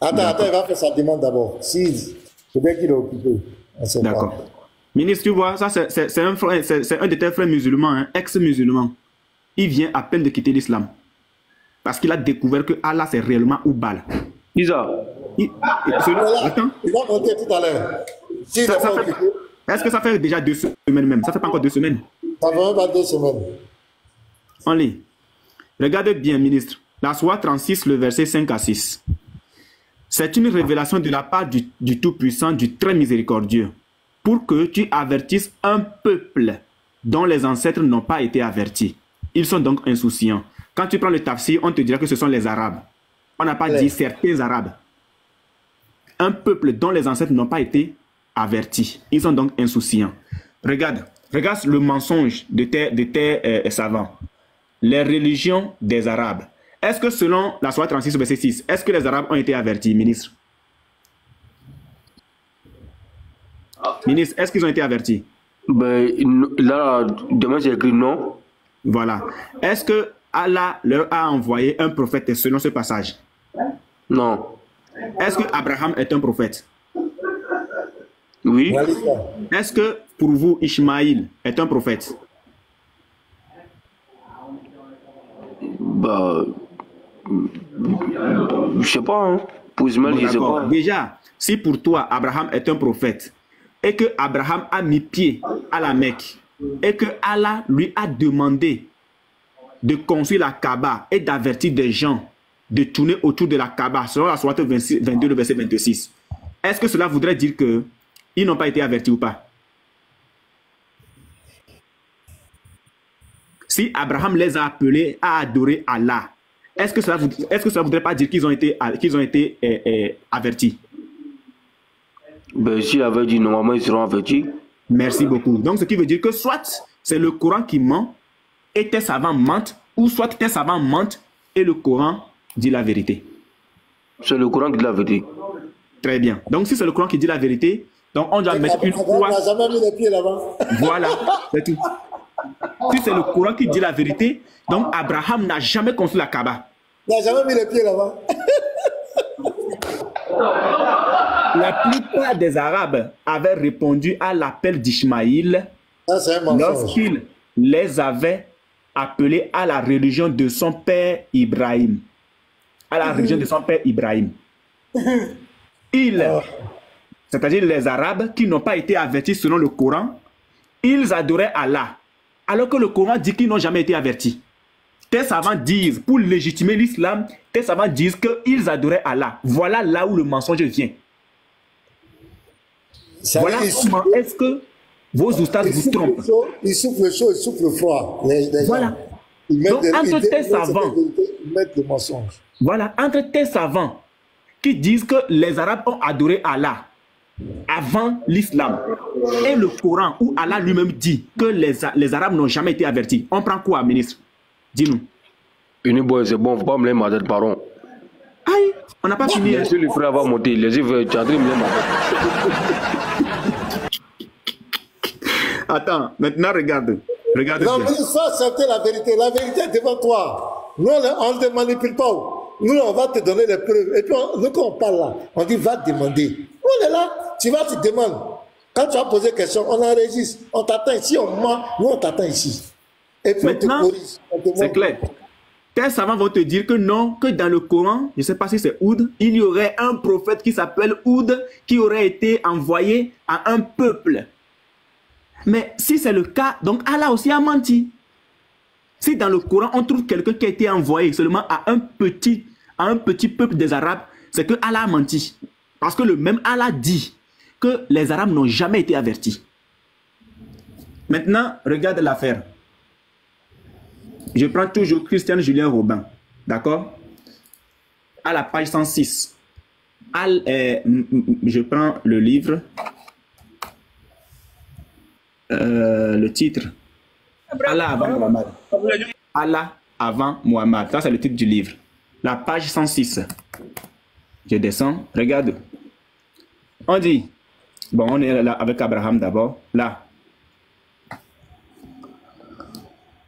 Attends, il va faire sa demande d'abord. Si, c'est bien qu'il est occupé. On sait pas. D'accord. Ministre, tu vois, ça c'est un frère, c'est un de tes frères musulmans, hein, ex-musulman. Il vient à peine de quitter l'islam. Parce qu'il a découvert que Allah c'est réellement Oubal. Isa, Voilà. Attends. Il va monter tout à l'heure. S'il Ça n'est pas fait- occupé, Est-ce que ça fait déjà 2 semaines même? Ça fait pas encore 2 semaines. ça va même pas 2 semaines. On lit. Regardez bien, ministre. La Sourate 36, le verset 5 à 6. C'est une révélation de la part du Tout-Puissant, du Très Miséricordieux, pour que tu avertisses un peuple dont les ancêtres n'ont pas été avertis. Ils sont donc insouciants. Quand tu prends le tafsir, on te dira que ce sont les Arabes. On n'a pas dit certains Arabes. Un peuple dont les ancêtres n'ont pas été avertis. Ils sont donc insouciants. Regarde le mensonge de tes savants. Les religions des Arabes. Est-ce que selon la Sourate 36, verset 6, est-ce que les Arabes ont été avertis, ministre? Ministre, est-ce qu'ils ont été avertis? ben, là, demain c'est écrit non. Voilà. Est-ce que Allah leur a envoyé un prophète selon ce passage? Non. Est-ce que Abraham est un prophète? Oui. Walisa. Est-ce que pour vous, Ishmaïl est un prophète? Bah, je sais pas, hein. Pour Ismaël, Bon, je sais d'accord. pas. Déjà, si pour toi, Abraham est un prophète, et que Abraham a mis pied à la Mecque, et que Allah lui a demandé de construire la Kaaba et d'avertir des gens de tourner autour de la Kaaba, selon la Sourate 22, le verset 26, est-ce que cela voudrait dire qu'ils n'ont pas été avertis ou pas? Si Abraham les a appelés à adorer Allah, est-ce que cela voudrait pas dire qu'ils ont été avertis? Ben, s'il avait dit normalement, ils seront avertis. Merci beaucoup. Donc, ce qui veut dire que soit c'est le Coran qui ment et tes savants mentent, ou soit tes savants mentent et le Coran dit la vérité. C'est le Coran qui dit la vérité. Très bien. Donc, si c'est le Coran qui dit la vérité, donc on doit mettre une On croix. n'a jamais mis les pieds là-bas. Voilà, c'est tout. Si c'est le Coran qui dit la vérité, donc Abraham n'a jamais construit la Kaaba. Il n'a jamais mis les pieds là-bas. La plupart des Arabes avaient répondu à l'appel d'Ishmaïl Ça, c'est un mensonge. lorsqu'il les avait appelés à la religion de son père Ibrahim. À la religion de son père Ibrahim. C'est-à-dire les Arabes qui n'ont pas été avertis selon le Coran, ils adoraient Allah. Alors que le Coran dit qu'ils n'ont jamais été avertis. Tes savants disent, pour légitimer l'islam, tes savants disent qu'ils adoraient Allah. Voilà là où le mensonge vient. Ça Voilà veut dire, comment est-ce que vos oustas vous trompent. il souffle chaud, il souffle froid. Les Voilà. gens. Ils mettent Donc, entre tes savants, ils mettent des mensonges. voilà, entre tes savants qui disent que les Arabes ont adoré Allah avant l'islam et le Coran où Allah lui-même dit que les Arabes n'ont jamais été avertis, on prend quoi, ministre? Dis-nous. Uniboy, c'est bon, faut pas me les ma tête, pardon. Aïe, on n'a pas fini. Hein. Laissez le frère avoir monté. Laissez le frère, tu as dit, me les ma tête. Attends, maintenant regarde. Regarde Non, bien. mais il faut accepter la vérité. La vérité est devant toi. Nous, on ne te manipule pas. Nous, on va te donner les preuves. Et puis, nous, quand on parle là, on dit va demander. On est là, tu vas, te demandes. Quand tu vas poser question, on enregistre. On t'attend ici, on ment. Nous, on t'attend ici. Et puis, Maintenant, on te corrige. On te c'est montre. clair. Tes savants vont te dire que non, que dans le Coran, je ne sais pas si c'est Oud, il y aurait un prophète qui s'appelle Oud qui aurait été envoyé à un peuple. Mais si c'est le cas, donc Allah aussi a menti. Si dans le Coran, on trouve quelqu'un qui a été envoyé seulement à un petit peuple des Arabes, c'est que Allah a menti. Parce que le même Allah dit que les Arabes n'ont jamais été avertis. Maintenant, regarde l'affaire. Je prends toujours Christian Julien Robin, d'accord? À la page 106. Je prends le livre. Le titre. Allah avant Muhammad. Allah avant Muhammad. Ça, c'est le titre du livre. La page 106. Je descends, regarde. On dit, bon, on est là avec Abraham d'abord, là.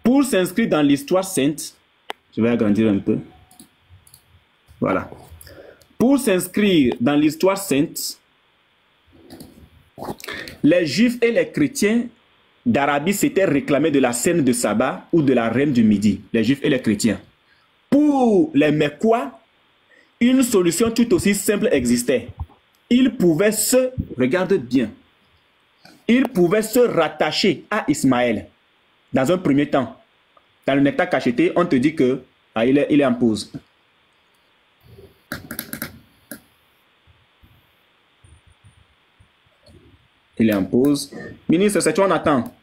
Pour s'inscrire dans l'histoire sainte, je vais agrandir un peu. Voilà. Pour s'inscrire dans l'histoire sainte, les Juifs et les chrétiens d'Arabie s'étaient réclamés de la scène de sabbat ou de la reine du midi, les Juifs et les chrétiens. Pour les Mecquois, une solution tout aussi simple existait. Ils pouvaient se, regarde bien, ils pouvaient se rattacher à Ismaël. Dans un premier temps, dans le nectar cacheté, on te dit que il est en pause. Il est en pause. Ministre, c'est toi, on attend.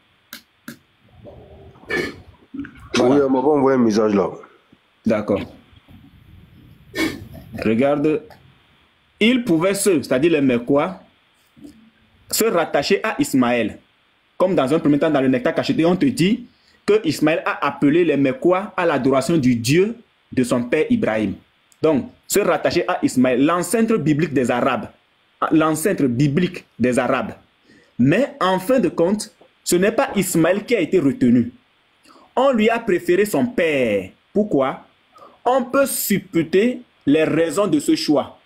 Voilà. Oui, on m'a envoyé un message là. D'accord. Regarde. Ils pouvaient c'est-à-dire les Mecquois, se rattacher à Ismaël. Comme dans un premier temps, dans le nectar cacheté, on te dit que Ismaël a appelé les Mecquois à l'adoration du Dieu de son père Ibrahim. Donc, se rattacher à Ismaël, l'ancêtre biblique des Arabes. L'ancêtre biblique des Arabes. Mais en fin de compte, ce n'est pas Ismaël qui a été retenu. On lui a préféré son père. Pourquoi? On peut supputer les raisons de ce choix.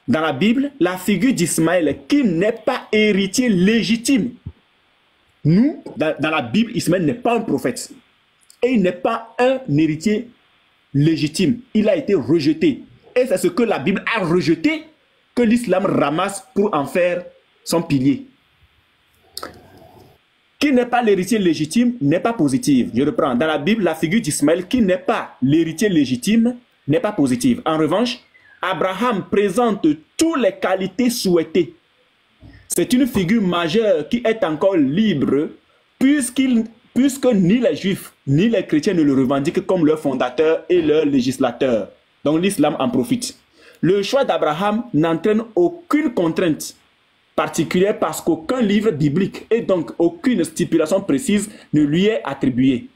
Dans la Bible, la figure d'Ismaël qui n'est pas héritier légitime. Nous, dans la Bible, Ismaël n'est pas un prophète. Et il n'est pas un héritier légitime. Il a été rejeté. Et c'est ce que la Bible a rejeté que l'islam ramasse pour en faire son pilier. Qui n'est pas l'héritier légitime n'est pas positive. Je reprends. Dans la Bible, la figure d'Ismaël qui n'est pas l'héritier légitime n'est pas positive. En revanche, Abraham présente toutes les qualités souhaitées. C'est une figure majeure qui est encore libre puisque ni les Juifs ni les chrétiens ne le revendiquent comme leur fondateur et leur législateur. Donc l'islam en profite. Le choix d'Abraham n'entraîne aucune contrainte particulière parce qu'aucun livre biblique et donc aucune stipulation précise ne lui est attribuée.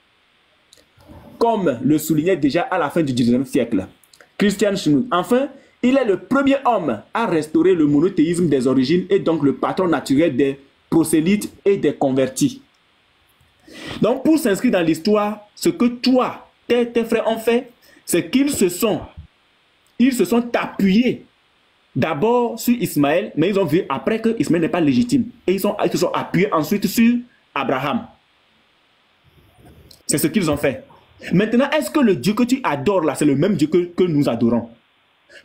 Comme le soulignait déjà à la fin du XIXe siècle Christian Schmitt. Enfin, il est le premier homme à restaurer le monothéisme des origines et donc le patron naturel des prosélytes et des convertis. Donc pour s'inscrire dans l'histoire, ce que toi, tes frères ont fait, c'est qu'ils se sont appuyés d'abord sur Ismaël, mais ils ont vu après que Ismaël n'est pas légitime. Et ils se sont appuyés ensuite sur Abraham. C'est ce qu'ils ont fait. Maintenant, est-ce que le Dieu que tu adores là, c'est le même Dieu que nous adorons?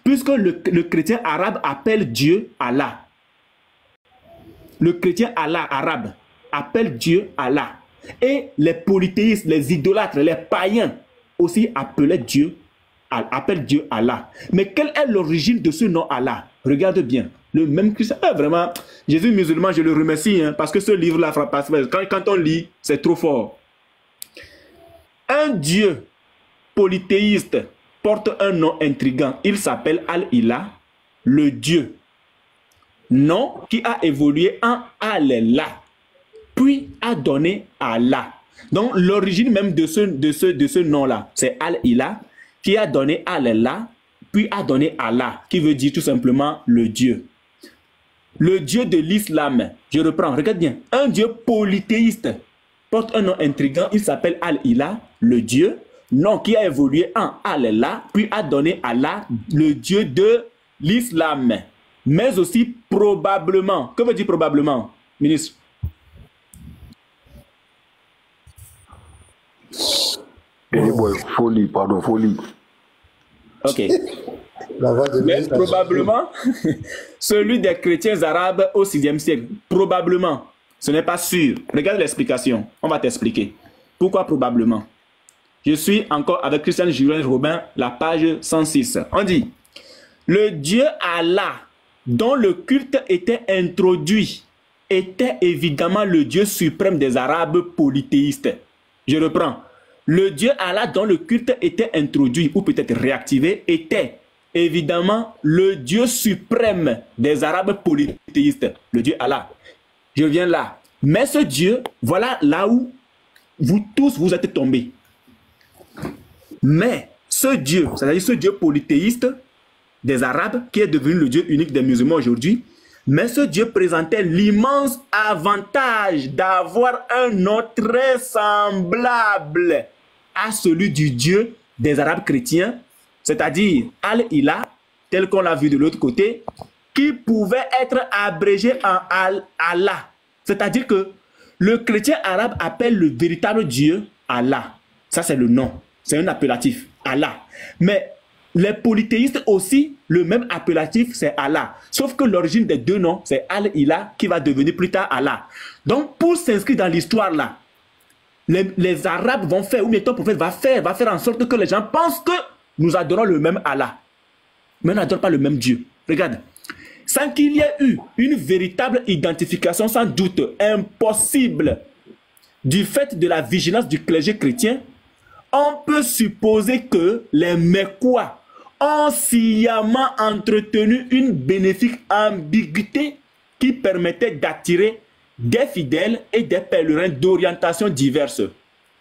Puisque le chrétien arabe appelle Dieu Allah. Le chrétien arabe appelle Dieu Allah. Et les polythéistes, les idolâtres, les païens aussi appellent Dieu Allah. Mais quelle est l'origine de ce nom Allah? Regarde bien. Le même Christ. Vraiment, Jésus musulman, je le remercie parce que ce livre-là frappe pas. Quand on lit, c'est trop fort. Un Dieu polythéiste porte un nom intriguant. Il s'appelle Al-Ilah, le Dieu. Nom qui a évolué en Allah, puis a donné Allah. Donc l'origine même de ce nom-là, c'est Al-Ilah, qui a donné Allah, puis a donné Allah, qui veut dire tout simplement le Dieu. Le Dieu de l'islam, je reprends, regarde bien, un Dieu polythéiste porte un nom intriguant, il s'appelle Al-Ilah, le Dieu, nom qui a évolué en Allah, puis a donné Allah, le Dieu de l'islam. Mais aussi probablement, que veut dire probablement, ministre? Folie, pardon, folie. Ok. Mais probablement, celui des chrétiens arabes au 6e siècle. Probablement. Ce n'est pas sûr. Regarde l'explication. On va t'expliquer. Pourquoi probablement? Je suis encore avec Christian Jurin-Robin, la page 106. On dit, le Dieu Allah, dont le culte était introduit, était évidemment le Dieu suprême des Arabes polythéistes. Je reprends. Le Dieu Allah dont le culte était introduit ou peut-être réactivé était évidemment le Dieu suprême des Arabes polythéistes, le Dieu Allah. Je viens là. Mais ce Dieu, voilà là où vous tous vous êtes tombés. Mais ce Dieu, c'est-à-dire ce Dieu polythéiste, des Arabes, qui est devenu le Dieu unique des musulmans aujourd'hui. Mais ce Dieu présentait l'immense avantage d'avoir un nom très semblable à celui du Dieu des Arabes chrétiens, c'est-à-dire Al-Ilah, tel qu'on l'a vu de l'autre côté, qui pouvait être abrégé en Allah. C'est-à-dire que le chrétien arabe appelle le véritable Dieu Allah. Ça, c'est le nom. C'est un appellatif, Allah. Mais les polythéistes aussi, le même appellatif, c'est Allah. Sauf que l'origine des deux noms, c'est Al-Ilah, qui va devenir plus tard Allah. Donc, pour s'inscrire dans l'histoire là, les Arabes vont faire, ou bien ton prophète va faire en sorte que les gens pensent que nous adorons le même Allah. Mais on n'adore pas le même Dieu. Regarde. Sans qu'il y ait eu une véritable identification, sans doute impossible, du fait de la vigilance du clergé chrétien, on peut supposer que les Mécois ont sciemment entretenu une bénéfique ambiguïté qui permettait d'attirer des fidèles et des pèlerins d'orientation diverses,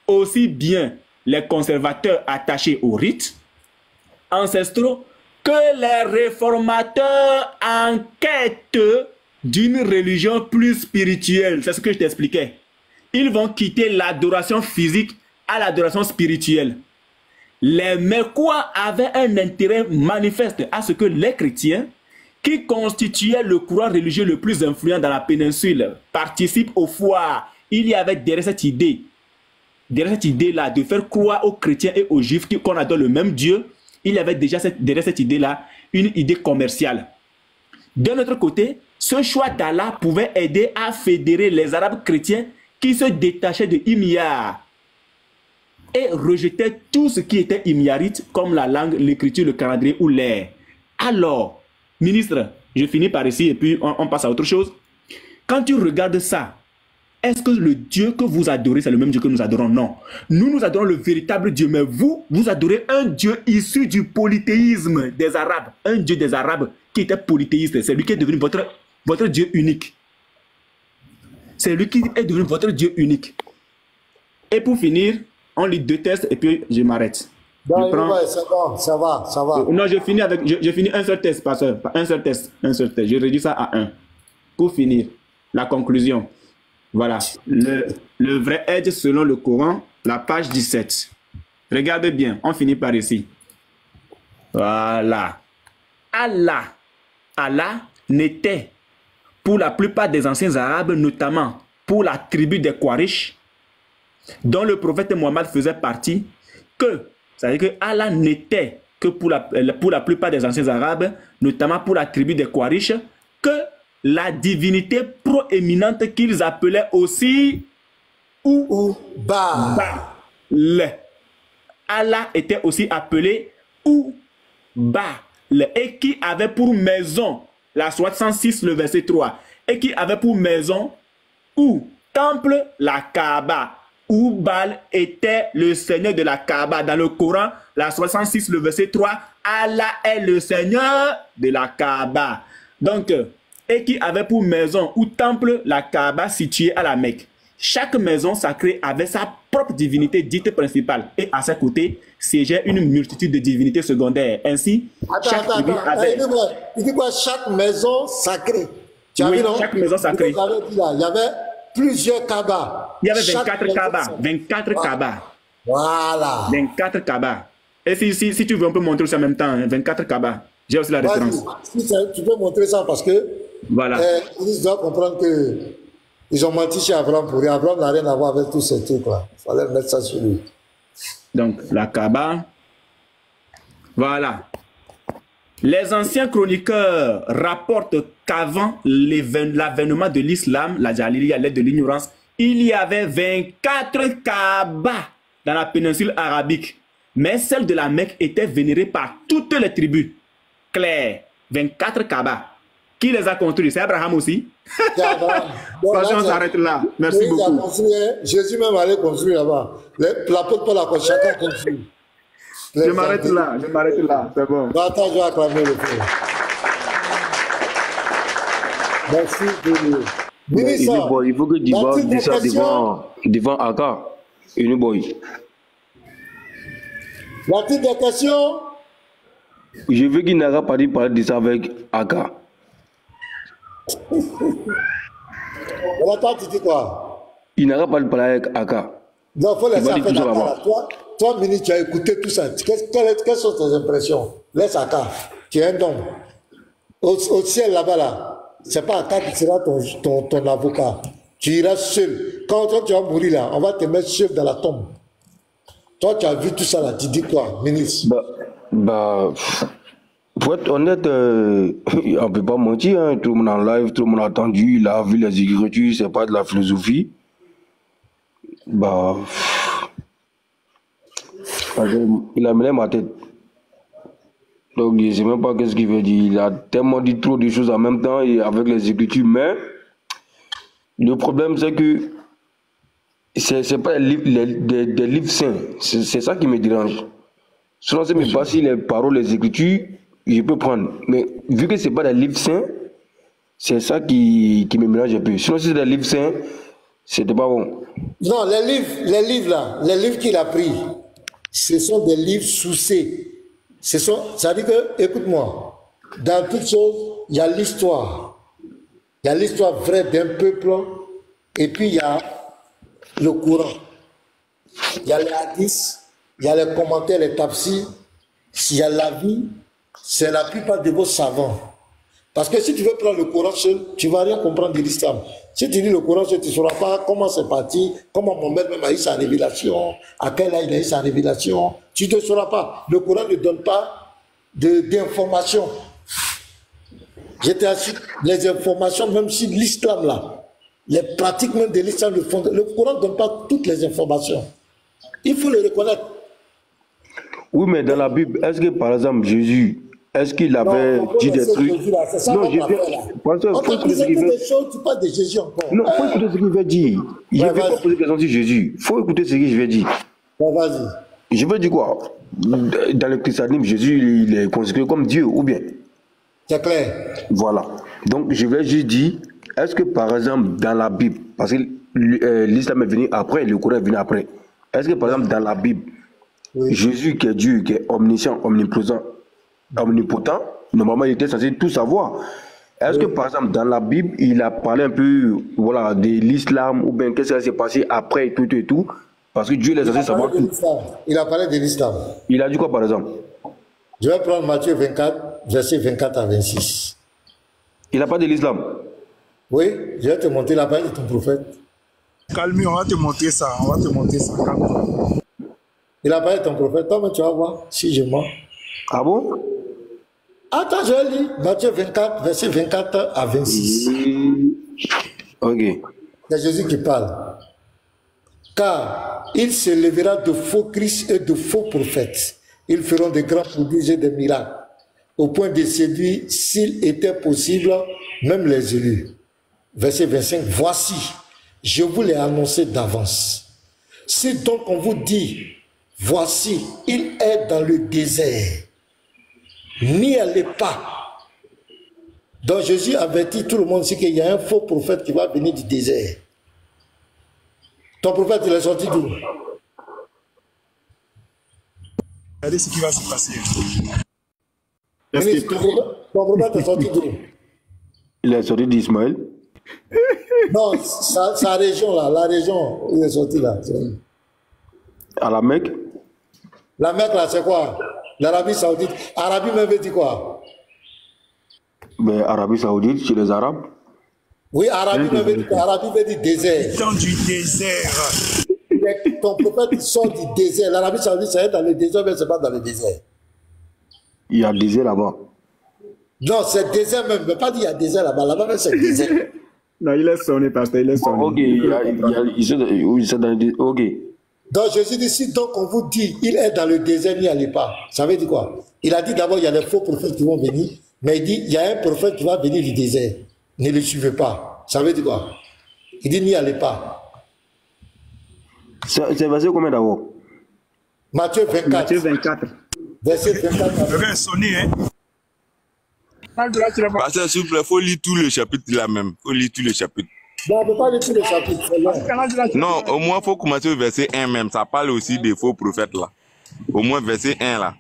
aussi bien les conservateurs attachés aux rites ancestraux que les réformateurs en quête d'une religion plus spirituelle. C'est ce que je t'expliquais. Ils vont quitter l'adoration physique à l'adoration spirituelle. Les Mécois avaient un intérêt manifeste à ce que les chrétiens, qui constituaient le courant religieux le plus influent dans la péninsule, participent aux foires. Il y avait derrière cette idée-là de faire croire aux chrétiens et aux juifs qu'on adore le même Dieu, il y avait déjà derrière cette idée-là une idée commerciale. D'un autre côté, ce choix d'Allah pouvait aider à fédérer les Arabes chrétiens qui se détachaient de Himyar et rejetaient tout ce qui était himyarite comme la langue, l'écriture, le calendrier ou l'air. Alors, ministre, je finis par ici et puis on passe à autre chose. Quand tu regardes ça, est-ce que le Dieu que vous adorez, c'est le même Dieu que nous adorons? Non. Nous adorons le véritable Dieu, mais vous adorez un Dieu issu du polythéisme des Arabes. Un Dieu des Arabes qui était polythéiste. C'est lui qui est devenu votre Dieu unique. C'est lui qui est devenu votre Dieu unique. Et pour finir, on lit 2 textes et puis je m'arrête. Ça va. Non, je finis un seul test, pasteur. Un seul test. Je réduis ça à 1. Pour finir, la conclusion. Voilà, le vrai edge selon le Coran, la page 17. Regardez bien, on finit par ici. Voilà. Allah n'était, pour la plupart des anciens Arabes, notamment pour la tribu des Quraysh, dont le prophète Mohammed faisait partie, c'est-à-dire que Allah n'était que pour la plupart des anciens Arabes, notamment pour la tribu des Quraysh, que la divinité proéminente qu'ils appelaient aussi Allah était aussi appelé Oubal et qui avait pour maison, la sourate 106, le verset 3, et qui avait pour maison ou temple la Kaaba. Oubal était le seigneur de la Kaaba. Dans le Coran, la 66, le verset 3, Allah est le seigneur de la Kaaba. Donc, et qui avait pour maison ou temple la Kaaba située à la Mecque. Chaque maison sacrée avait sa propre divinité dite principale et à ses côtés siégeait une multitude de divinités secondaires. Ainsi, chaque il dit quoi? Chaque maison sacrée. Oui, chaque maison sacrée. Il y avait plusieurs Kaaba. Il y avait 24 Kaaba. 24 Kaaba. Voilà. 24 Kaaba. Et si tu veux, on peut montrer aussi en même temps. 24 Kaaba. J'ai aussi la référence. Si tu peux montrer ça parce que voilà. Ils doivent comprendre que ils ont menti chez Abraham pour rien. Abraham n'a rien à voir avec tous ces trucs-là. Il fallait mettre ça sur lui. Donc, la Kaaba. Voilà. Les anciens chroniqueurs rapportent qu'avant l'avènement de l'islam, la Jahiliya, l'aide de l'ignorance, il y avait 24 Kaaba dans la péninsule arabique. Mais celle de la Mecque était vénérée par toutes les tribus. Claire, 24 Kaaba. Qui les a construits? C'est Abraham aussi. On s'arrête là. Merci beaucoup. Jésus même allait construire là-bas. L'apôtre Paul a construit. Chacun construit. Je m'arrête là. C'est bon. Attends, je vais acclamer le frère. Merci. Il faut que Diva dise ça devant Aka. Une boy. La petite des questions. Je veux qu'il n'aura pas dit parler de ça avec Aka. Alors toi, tu dis quoi? Il n'aura pas parler avec Aka. Non, il faut laisser Il va dire tout ça Aka. Toi, Mini, tu as écouté tout ça. Quelles sont tes impressions? Laisse Aka. Tu es un homme. Au ciel là-bas, là, c'est pas Aka qui sera ton avocat. Tu iras seul. Quand toi, tu vas mourir là, on va te mettre seul dans la tombe. Toi, tu as vu tout ça là, tu dis quoi, ministre? Pour être honnête, on ne peut pas mentir. Hein. Tout le monde en live, tout le monde a entendu, il a vu les écritures, c'est pas de la philosophie. Il a mené ma tête. Donc, je ne sais même pas qu'est-ce qu'il veut dire. Il a tellement dit trop de choses en même temps et avec les écritures, mais le problème, c'est que c'est pas des livres saints. C'est ça qui me dérange. Sinon, c'est même pas si les paroles, les écritures, je peux prendre. Mais vu que c'est pas des livres saints, c'est ça qui me mélange un peu. Sinon, si c'est des livres saints, c'était pas bon. Non, les livres là, les livres qu'il a pris, ce sont des livres sous-cés. Ça veut dire que, écoute-moi, dans toutes choses, il y a l'histoire. Il y a l'histoire vraie d'un peuple, et puis il y a le Coran. Il y a les hadiths, il y a les commentaires, les tafsirs, il y a la vie, c'est la plupart de vos savants. Parce que si tu veux prendre le Coran seul, tu ne vas rien comprendre de l'islam. Si tu lis le Coran seul, tu ne sauras pas comment c'est parti, comment Mohamed même a eu sa révélation, à quel âge il a eu sa révélation. Tu ne sauras pas. Le Coran ne donne pas d'informations. J'étais assis, les informations, même si l'islam là, les pratiques même de l'islam, le Coran ne donne pas toutes les informations. Il faut le reconnaître. Oui, mais dans la Bible, est-ce que par exemple Jésus, est-ce qu'il avait dit des trucs? Non, je viens. Des choses, tu parles de Jésus encore. Non, il faut écouter ce qu'il veut dire. Je ne vais pas poser question sur Jésus. Il faut écouter ce que je vais dire. Vas-y. Je veux dire quoi? Dans le christianisme, Jésus, il est considéré comme Dieu, ou bien? C'est clair. Voilà. Donc, je vais juste dire, est-ce que par exemple, dans la Bible, parce que l'islam est venu après, le Coran est venu après, est-ce que par exemple, dans la Bible, Jésus qui est Dieu, qui est omniscient, omnipotent, normalement il était censé tout savoir. Est-ce que par exemple dans la Bible il a parlé un peu voilà, de l'islam ou bien qu'est-ce qui s'est passé après et tout parce que Dieu les a censé savoir tout. Il a parlé de l'islam. Il a dit quoi par exemple? Je vais prendre Matthieu 24, verset 24 à 26. Il a parlé de l'islam? Oui, je vais te montrer la parole de ton prophète. Calme, on va te montrer ça, calme. Il a parlé de ton prophète, toi, tu vas voir si je mens. Ah bon? Attends, je lis Matthieu 24, verset 24 à 26. Ok. C'est Jésus qui parle. Car il se lèvera de faux Christ et de faux prophètes. Ils feront de grands prodiges et des miracles, au point de séduire, s'il était possible, même les élus. Verset 25. Voici, je vous l'ai annoncé d'avance. Si donc on vous dit, voici, il est dans le désert, n'y allez pas. Donc Jésus avertit tout le monde ici qu'il y a un faux prophète qui va venir du désert. Ton prophète, il est sorti d'où? Regardez ce qui va se passer. Ton prophète est sorti d'où? Il est sorti d'Ismaël. Non, sa région là, la région où il est sorti là. À la Mecque. La Mecque là, c'est quoi? L'Arabie Saoudite. Arabie même veut dire quoi? Ben, Arabie Saoudite, chez les Arabes. Oui, Arabie même veut dire quoi? Arabie veut dire désert. Dans du désert. Ton prophète sort du désert. L'Arabie Saoudite, c'est dans le désert, mais c'est pas dans le désert. Il y a désert là-bas. Non, c'est désert même. Mais pas dire il y a désert là-bas. Là-bas, même c'est désert. Non, il est sonné, pasteur, il est sonné. Ok, il est dans le désert. Ok. Donc Jésus dit, si donc on vous dit, il est dans le désert, n'y allez pas. Ça veut dire quoi? Il a dit d'abord, il y a les faux prophètes qui vont venir, mais il dit, il y a un prophète qui va venir du désert. Ne le suivez pas. Ça veut dire quoi? Il dit, n'y allez pas. C'est verset combien d'abord? Matthieu 24. Matthieu 24. Verset 24. Le gars est sonné, hein? Pasteur, s'il vous plaît, il faut lire tout le chapitre là même. Il faut lire tout le chapitre. Non, on ne peut pas lire tout le chapitre. Non, au moins, il faut commencer au verset 1 même. Ça parle aussi des faux prophètes là. Au moins, verset 1 là.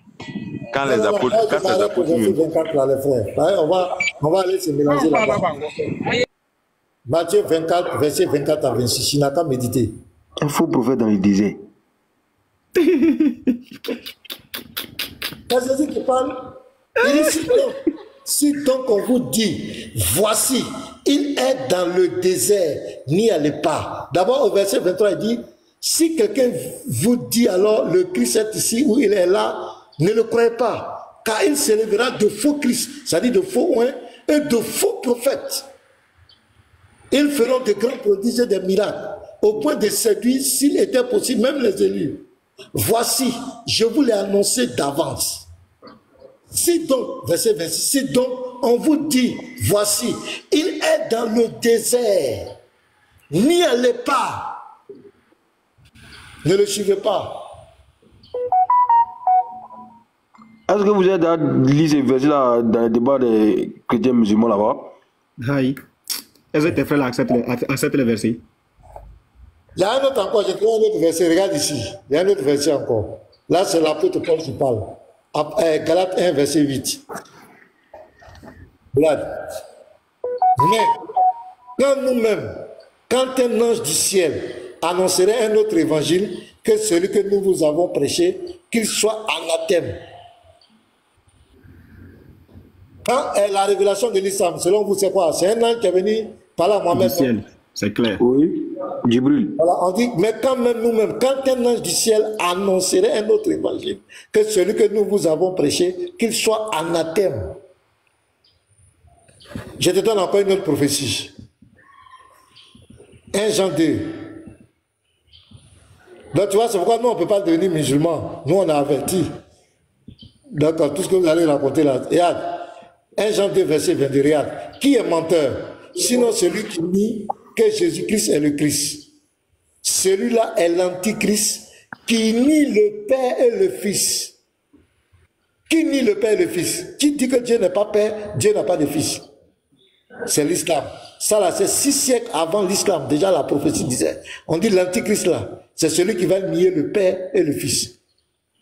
Quand les apôtres, quand les apôtres verset 24 là, les frères. Là, on va aller se mélanger là-bas. Matthieu 24, verset 24 à 26. Il n'a qu'à méditer. Un faux prophète dans le désert. C'est Jésus qui parle. Il dit si donc on vous dit, voici, il est dans le désert, n'y allez pas. D'abord au verset 23, il dit, si quelqu'un vous dit alors le Christ est ici ou il est là, ne le croyez pas, car il s'élèvera de faux Christ, c'est-à-dire de faux oins et de faux prophètes. Ils feront de grands prodiges et des miracles, au point de séduire, s'il était possible, même les élus. Voici, je vous l'ai annoncé d'avance. Si donc, verset 26, si donc on vous dit, voici, il est dans le désert, n'y allez pas, ne le suivez pas. Est-ce que vous avez lu ces versets-là dans le débat des chrétiens musulmans là-bas? Aïe. Est-ce que tes frères acceptent le verset? Il y a un autre encore, j'ai trouvé un autre verset, regarde ici, il y a un autre verset encore. Là, c'est l'apôtre Paul qui parle. Galates 1, verset 8. Regarde. Mais, quand nous-mêmes, quand un ange du ciel annoncerait un autre évangile que celui que nous vous avons prêché, qu'il soit anathème. Quand la révélation de l'islam, selon vous, c'est quoi? C'est un ange qui est venu parler à Mohamed. Du ciel, c'est clair. Oui, Djibril. Voilà, on dit, mais quand même nous-mêmes, quand un ange du ciel annoncerait un autre évangile que celui que nous vous avons prêché, qu'il soit anathème. Je te donne encore une autre prophétie. 1 Jean 2. Donc tu vois, c'est pourquoi nous, on ne peut pas devenir musulmans. Nous, on a averti. Donc, tout ce que vous allez raconter là, regarde. 1 Jean 2, verset 22, regarde. Qui est menteur? Sinon celui qui nie que Jésus-Christ est le Christ. Celui-là est l'antichrist qui nie le Père et le Fils. Qui nie le Père et le Fils? Qui dit que Dieu n'est pas Père, Dieu n'a pas de Fils? C'est l'islam. Ça là, c'est 6 siècles avant l'islam. Déjà la prophétie disait. On dit l'antichrist là, c'est celui qui va nier le Père et le Fils.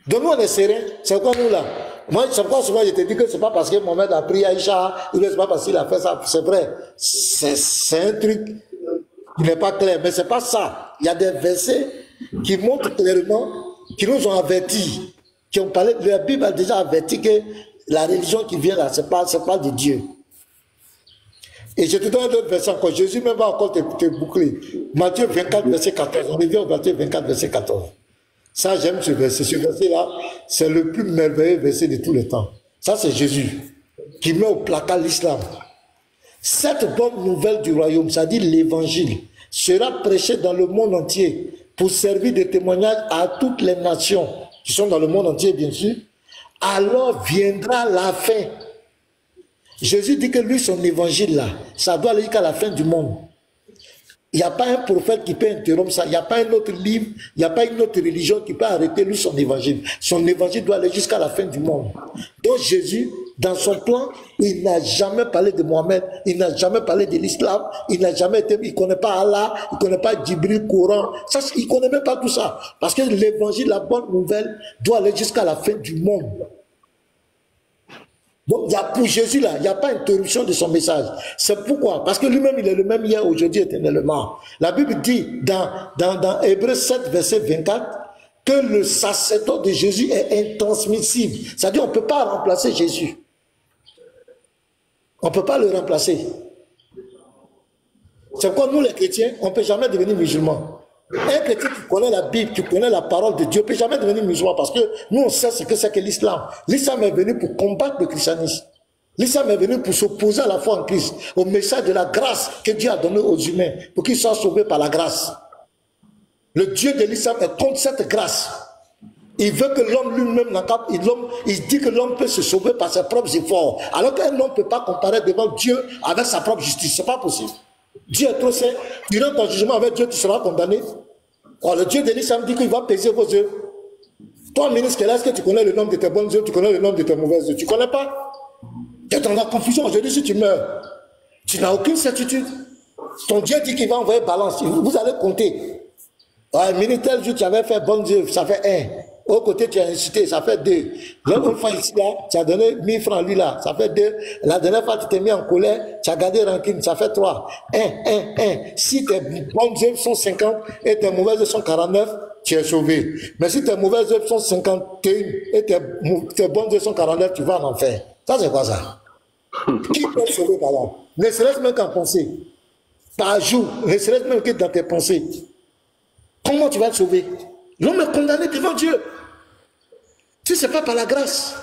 Donc nous on est sereins. C'est quoi nous là? Moi, c'est pourquoi souvent je te dis que c'est pas parce que Mohamed a pris Aïcha, ou c'est pas parce qu'il a fait ça. C'est vrai. C'est un truc qui n'est pas clair. Mais c'est pas ça. Il y a des versets qui montrent clairement, qui nous ont avertis, qui ont parlé, la Bible a déjà averti que la religion qui vient là, c'est pas de Dieu. Et je te donne un autre verset encore. Jésus même va encore te boucler. Matthieu 24, verset 14. On revient au Matthieu 24, verset 14. Ça, j'aime ce verset. Ce verset-là, c'est le plus merveilleux verset de tous les temps. Ça, c'est Jésus qui met au placard l'islam. Cette bonne nouvelle du royaume, c'est-à-dire l'évangile, sera prêchée dans le monde entier pour servir de témoignage à toutes les nations qui sont dans le monde entier, bien sûr. Alors viendra la fin. Jésus dit que lui, son évangile là, ça doit aller jusqu'à la fin du monde. Il n'y a pas un prophète qui peut interrompre ça. Il n'y a pas un autre livre, il n'y a pas une autre religion qui peut arrêter lui son évangile. Son évangile doit aller jusqu'à la fin du monde. Donc Jésus, dans son plan, il n'a jamais parlé de Mohamed, il n'a jamais parlé de l'islam, il n'a jamais été, il ne connaît pas Allah, il ne connaît pas Djibril, Coran. Ça, il ne connaît même pas tout ça. Parce que l'évangile, la bonne nouvelle, doit aller jusqu'à la fin du monde. Donc, pour Jésus, là, il n'y a pas interruption de son message. C'est pourquoi? Parce que lui-même, il est le même hier, aujourd'hui, éternellement. La Bible dit, dans Hébreux 7, verset 24, que le sacerdoce de Jésus est intransmissible. C'est-à-dire, on ne peut pas remplacer Jésus. On ne peut pas le remplacer. C'est pourquoi nous, les chrétiens, on ne peut jamais devenir musulmans. Un chrétien qui connaît la Bible, qui connaît la parole de Dieu, ne peut jamais devenir musulman parce que nous, on sait ce que c'est que l'islam. L'islam est venu pour combattre le christianisme. L'islam est venu pour s'opposer à la foi en Christ, au message de la grâce que Dieu a donné aux humains, pour qu'ils soient sauvés par la grâce. Le Dieu de l'islam est contre cette grâce. Il veut que l'homme lui-même, il dit que l'homme peut se sauver par ses propres efforts, alors qu'un homme ne peut pas comparer devant Dieu avec sa propre justice. Ce n'est pas possible. Dieu est trop saint. Tu rentres en jugement avec Dieu, tu seras condamné. Or, le Dieu de l'islam dit qu'il va peser vos œuvres. Toi, ministre, est-ce que tu connais le nom de tes bonnes œuvres, tu connais le nom de tes mauvaises œuvres? Tu ne connais pas. Tu es dans la confusion. Aujourd'hui, si tu meurs, tu n'as aucune certitude. Ton Dieu dit qu'il va envoyer balance. Vous allez compter. Ouais, ministre, tel jour, tu avais fait bonnes œuvres, ça fait 1. Au côté, tu as incité, ça fait 2. L'autre fois ici, là, tu as donné 1000 francs, lui là, ça fait 2. La dernière fois, tu t'es mis en colère, tu as gardé rancune, ça fait 3. 1. Si tes bonnes œuvres sont 50 et tes mauvaises œuvres sont 49, tu es sauvé. Mais si tes mauvaises œuvres sont 51 et tes bonnes œuvres sont 49, tu vas en enfer. Ça, c'est quoi ça? Qui peut te sauver par là? Ne serait-ce même qu'en pensée. Par jour, ne serait-ce même que dans tes pensées. Comment tu vas te sauver? L'homme est condamné devant Dieu. Si ce n'est pas par la grâce.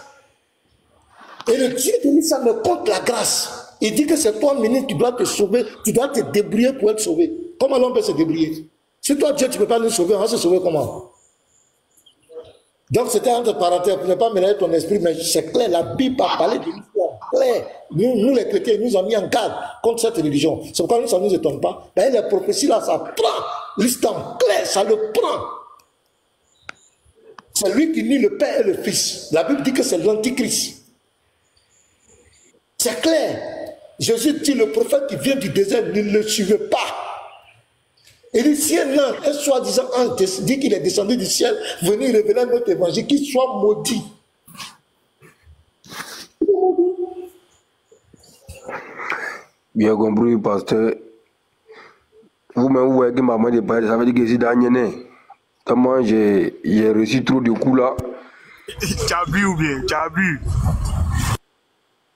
Et le Dieu de l'Islam me compte la grâce. Il dit que c'est toi, ministre, qui dois te sauver, tu dois te débrouiller pour être sauvé. Comment l'homme peut se débrouiller? Si toi, Dieu, tu ne peux pas nous sauver, on va se sauver comment? Donc c'était entre parenthèses, pour ne pas mélanger ton esprit, mais c'est clair, la Bible a parlé de l'histoire. Clair. Nous, les chrétiens, nous ont mis en garde contre cette religion. C'est pourquoi nous, ça ne nous étonne pas. Ben, les prophéties là, ça prend l'histoire clair, ça le prend. C'est lui qui nie le Père et le Fils. La Bible dit que c'est l'Antichrist. C'est clair. Jésus dit, le prophète qui vient du désert, ne le suivez pas. Il dit, si un ange, un soi-disant ange, dit qu'il est descendu du ciel, venir révéler notre évangile, qu'il soit maudit. Bien compris, pasteur. Vous-même, vous voyez que maman de parler, ça veut dire que c'est Daniel. Comment j'ai reçu trop de coups là. Tu as bu ou bien? Tu as bu?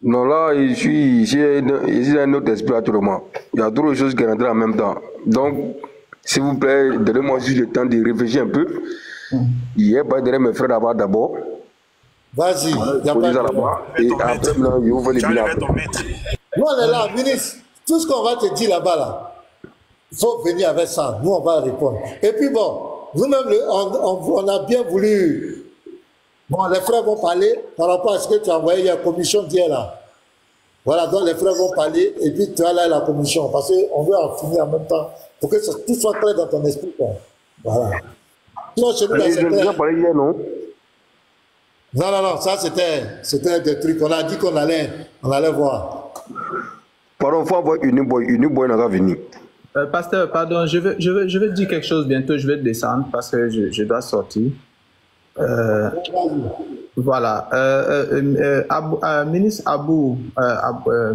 Non, là, je suis ici dans un autre esprit actuellement. Il y a trop de choses qui rentrent en même temps. Donc, s'il vous plaît, donnez-moi juste le temps de réfléchir un peu. Hier, pas derrière mes frères là-bas d'abord. Vas-y, il n'y a pas de problème. Et après, là, je vous fais les bilans. Nous, on est là, ministre. Tout ce qu'on va te dire là-bas, là, il faut venir avec ça. Nous, on va répondre. Et puis bon, nous-mêmes, on a bien voulu. Bon, les frères vont parler par rapport à ce que tu as envoyé, il y a la commission d'hier là. Voilà, donc les frères vont parler et puis tu as là la commission. Parce qu'on veut en finir en même temps pour que tout soit clair dans ton esprit. Quoi. Voilà. Sinon, chez nous, là, c'est clair. Parlé hier, non? Non, ça c'était des trucs. On a dit qu'on allait voir. Pardon, il faut avoir une boy n'a pas venu. Pasteur, pardon, je vais dire quelque chose bientôt, je vais descendre parce que je dois sortir. Voilà. Ministre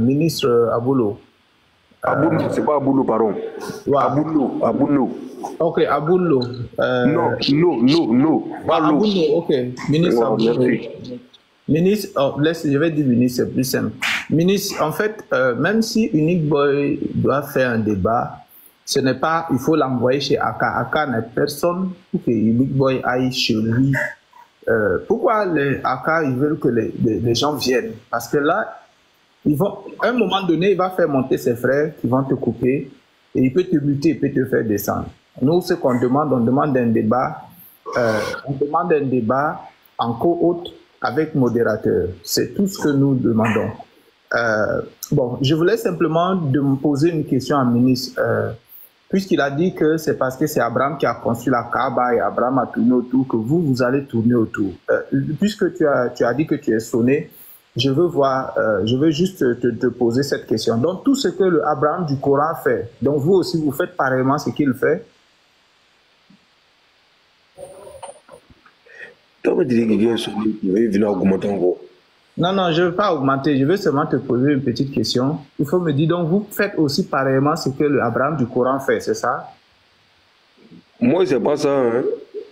ministre Aboulo. Aboulo, c'est pas Aboulo, pardon. Ouais. Aboulo. Ok, Aboulo. Non. Aboulo, ok. Ministre Aboulo. Ministre, je vais dire ministre, c'est plus simple. Ministre, en fait, même si Unique Boy doit faire un débat, ce n'est pas, il faut l'envoyer chez Aka. Aka n'est personne pour que Unique Boy aille chez lui. Pourquoi les Aka, ils veulent que les gens viennent? Parce que là, à un moment donné, il va faire monter ses frères qui vont te couper et il peut te buter, il peut te faire descendre. Nous, ce qu'on demande, on demande un débat, en co-hôte avec modérateur. C'est tout ce que nous demandons. Bon, je voulais simplement me poser une question à ministre. Puisqu'il a dit que c'est parce que c'est Abraham qui a construit la Kaaba et Abraham a tourné autour, que vous allez tourner autour. Puisque tu as dit que tu es sonné, je veux juste te poser cette question. Donc, tout ce que le Abraham du Coran fait, donc vous aussi, vous faites pareillement ce qu'il fait? Comment dire que quelqu'un est sonné, il va venir augmenter encore? Non, je ne veux pas augmenter, je veux seulement te poser une petite question. Il faut me dire, donc vous faites aussi pareillement ce que le Abraham du Coran fait, c'est ça? Moi, c'est pas ça. Hein.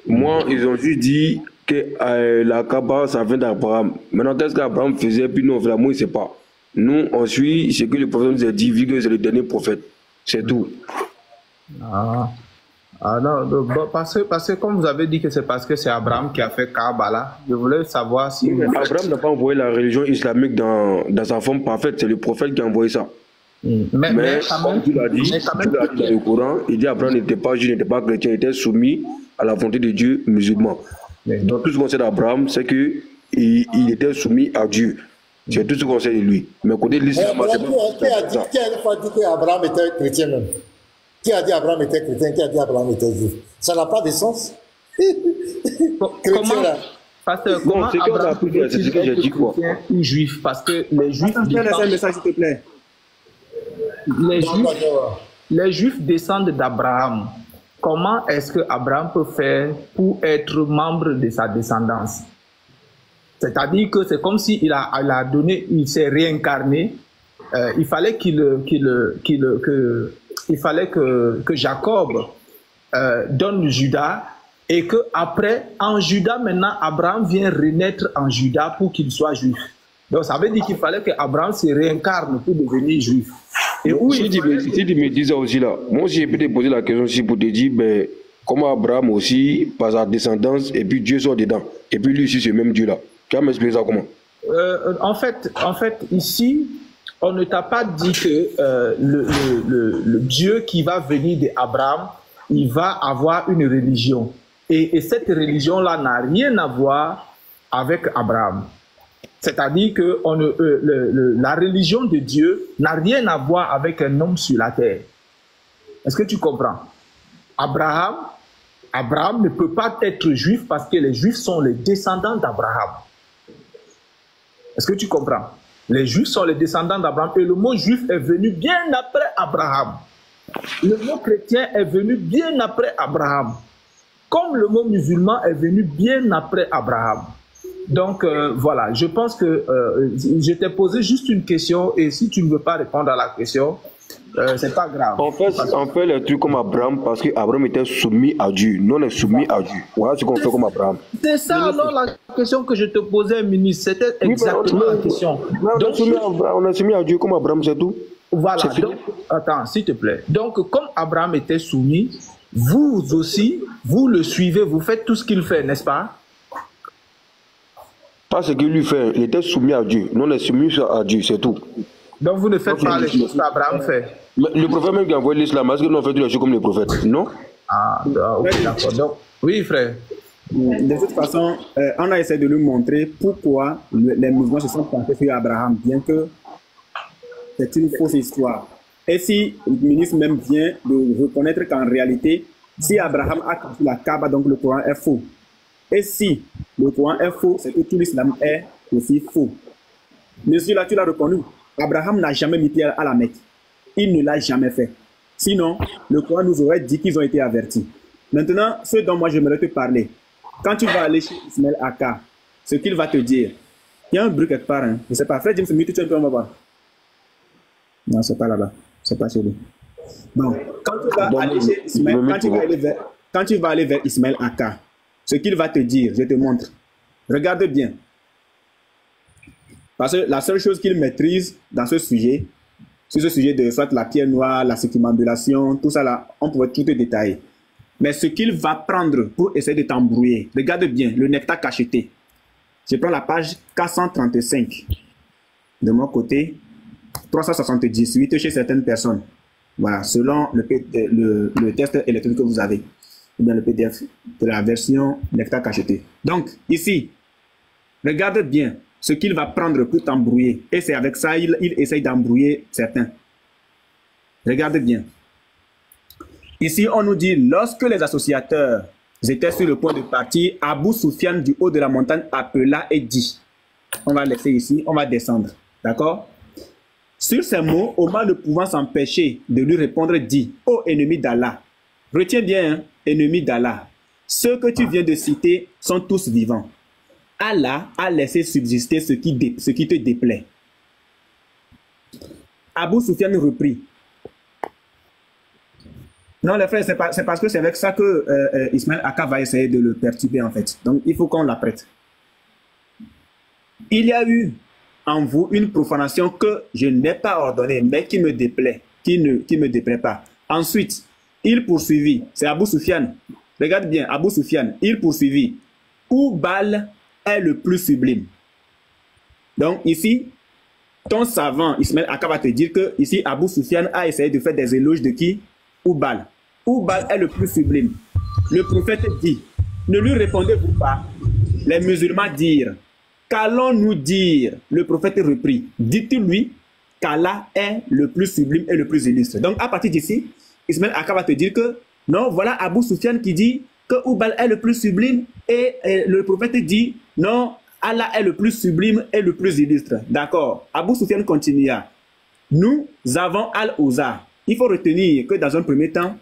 Moi, ils ont juste dit que la Kaaba, ça vient d'Abraham. Maintenant, qu'est-ce qu'Abraham faisait, puis nous, on fait la moi, il ne sait pas. Nous, on suit ce que le prophète nous a dit, vu que c'est le dernier prophète. C'est tout. Non, parce que comme vous avez dit que c'est parce que c'est Abraham qui a fait Kaaba là, je voulais savoir si... Abraham n'a pas envoyé la religion islamique dans sa forme parfaite, c'est le prophète qui a envoyé ça. Mais comme tu l'as dit dans le Coran, il dit Abraham n'était pas juif, n'était pas chrétien, il était soumis à la volonté de Dieu musulman. Donc tout ce qu'on sait d'Abraham, c'est qu'il était soumis à Dieu. C'est tout ce qu'on sait de lui. Mais côté de l'islam, c'est pas... Qui a une fois dit qu'Abraham était chrétien même? Qui a dit Abraham était chrétien? Qui a dit Abraham était juif? Ça n'a pas de sens. Comment, pasteur, comment Abraham c'est ce que j'ai dit quoi? Ou juif? Parce que les juifs... Laisse un message, s'il te plaît. Les juifs descendent d'Abraham. comment est-ce que Abraham peut faire pour être membre de sa descendance? C'est-à-dire que c'est comme s'il il s'est réincarné. Il fallait que Jacob donne Judas, et que après, en Judas, maintenant, Abraham vient renaître en Judas pour qu'il soit juif. Donc ça veut dire qu'il fallait que Abraham se réincarne pour devenir juif. Et où si tu me disais aussi là, moi aussi j'ai pu te poser la question aussi pour te dire, ben, comment Abraham aussi, par sa descendance, et puis Dieu sort dedans, et puis lui aussi c'est le même Dieu là. Tu vas m'expliquer ça comment? En fait, ici, on ne t'a pas dit que le Dieu qui va venir d'Abraham, il va avoir une religion. Et cette religion-là n'a rien à voir avec Abraham. C'est-à-dire que la religion de Dieu n'a rien à voir avec un homme sur la terre. Est-ce que tu comprends? Abraham ne peut pas être juif parce que les juifs sont les descendants d'Abraham. Est-ce que tu comprends? Les juifs sont les descendants d'Abraham et le mot juif est venu bien après Abraham. Le mot chrétien est venu bien après Abraham. Comme le mot musulman est venu bien après Abraham. Donc voilà, je pense que je t'ai posé juste une question et si tu ne veux pas répondre à la question, c'est pas grave. On fait les trucs comme Abraham parce qu'Abraham était soumis à Dieu. Nous on est soumis à Dieu. Voilà ce qu'on fait comme Abraham. C'est ça alors la question que je te posais, ministre. C'était exactement la question. On est soumis à Dieu comme Abraham, c'est tout. Voilà, donc, attends, s'il te plaît. Donc, comme Abraham était soumis, vous aussi, vous le suivez, vous faites tout ce qu'il fait, n'est-ce pas? Pas ce qu'il lui fait, il était soumis à Dieu. Nous, on est soumis à Dieu, c'est tout. Donc, vous ne faites pas les choses qu'Abraham fait. Mais le prophète même qui a envoyé l'islam, est-ce que nous on fait toutes les choses comme les prophètes? Non? Ah, ok, d'accord. Donc, oui, frère. De toute façon, on a essayé de lui montrer pourquoi les mouvements se sont penchés sur Abraham, bien que c'est une fausse histoire. Et si le ministre même vient de reconnaître qu'en réalité, si Abraham a construit la Kaaba, donc le Coran est faux. Et si le Coran est faux, c'est que tout l'islam est aussi faux. Monsieur, là, tu l'as reconnu. Abraham n'a jamais mis pied à la Mecque. Il ne l'a jamais fait. Sinon, le Coran nous aurait dit qu'ils ont été avertis. Maintenant, ce dont moi j'aimerais te parler, quand tu vas aller chez Ismaël Aka, ce qu'il va te dire, il y a un bruit quelque part, hein. Je ne sais pas, Fred James, mute, tu un peu, on va voir. Non, c'est pas là-bas. C'est pas chez lui. Bon, quand tu vas aller chez Ismaël, quand tu vas aller vers Ismaël Aka, ce qu'il va te dire, je te montre. Regarde bien. Parce que la seule chose qu'il maîtrise dans ce sujet, sur ce sujet de soit la pierre noire, la circumambulation, tout ça là, on pourrait tout détailler. Mais ce qu'il va prendre pour essayer de t'embrouiller, regarde bien, le nectar cacheté. Je prends la page 435. De mon côté, 378 chez certaines personnes. Voilà, selon le test électronique que vous avez. Ou bien le PDF de la version nectar cacheté. Donc, ici, regarde bien ce qu'il va prendre pour t'embrouiller. Et c'est avec ça, il essaye d'embrouiller certains. Regarde bien. Ici, on nous dit, lorsque les associateurs étaient sur le point de partir, Abou Soufiane du haut de la montagne appela et dit, on va laisser ici, on va descendre. D'accord? Sur ces mots, Omar ne pouvant s'empêcher de lui répondre dit, ô ennemi d'Allah, retiens bien, hein, ennemi d'Allah, ceux que tu viens de citer sont tous vivants. Allah a laissé subsister ce qui te déplaît. Abou Soufiane reprit. Non, les frères, c'est parce que c'est avec ça que Ismaël Aka va essayer de le perturber en fait. Donc, il faut qu'on l'apprête. Il y a eu en vous une profanation que je n'ai pas ordonnée, mais qui me déplaît, qui me déplaît pas. Ensuite, il poursuivit, c'est Abou Soufiane. Regarde bien, Abou Soufiane, il poursuivit. Oubal est le plus sublime. Donc ici, ton savant Ismaël Aka va te dire que ici Abou Soufiane a essayé de faire des éloges de qui? Oubal. Oubal est le plus sublime. Le prophète dit, ne lui répondez-vous pas? Les musulmans dirent, qu'allons-nous dire? Le prophète reprit, dites-lui qu'Allah est le plus sublime et le plus illustre. Donc à partir d'ici, Ismaël Aka va te dire que non, voilà Abou Soufiane qui dit que Oubal est le plus sublime et le prophète dit non, Allah est le plus sublime et le plus illustre. D'accord. Abou Soufiane continua. Nous avons Al-Uzza. Il faut retenir que dans un premier temps,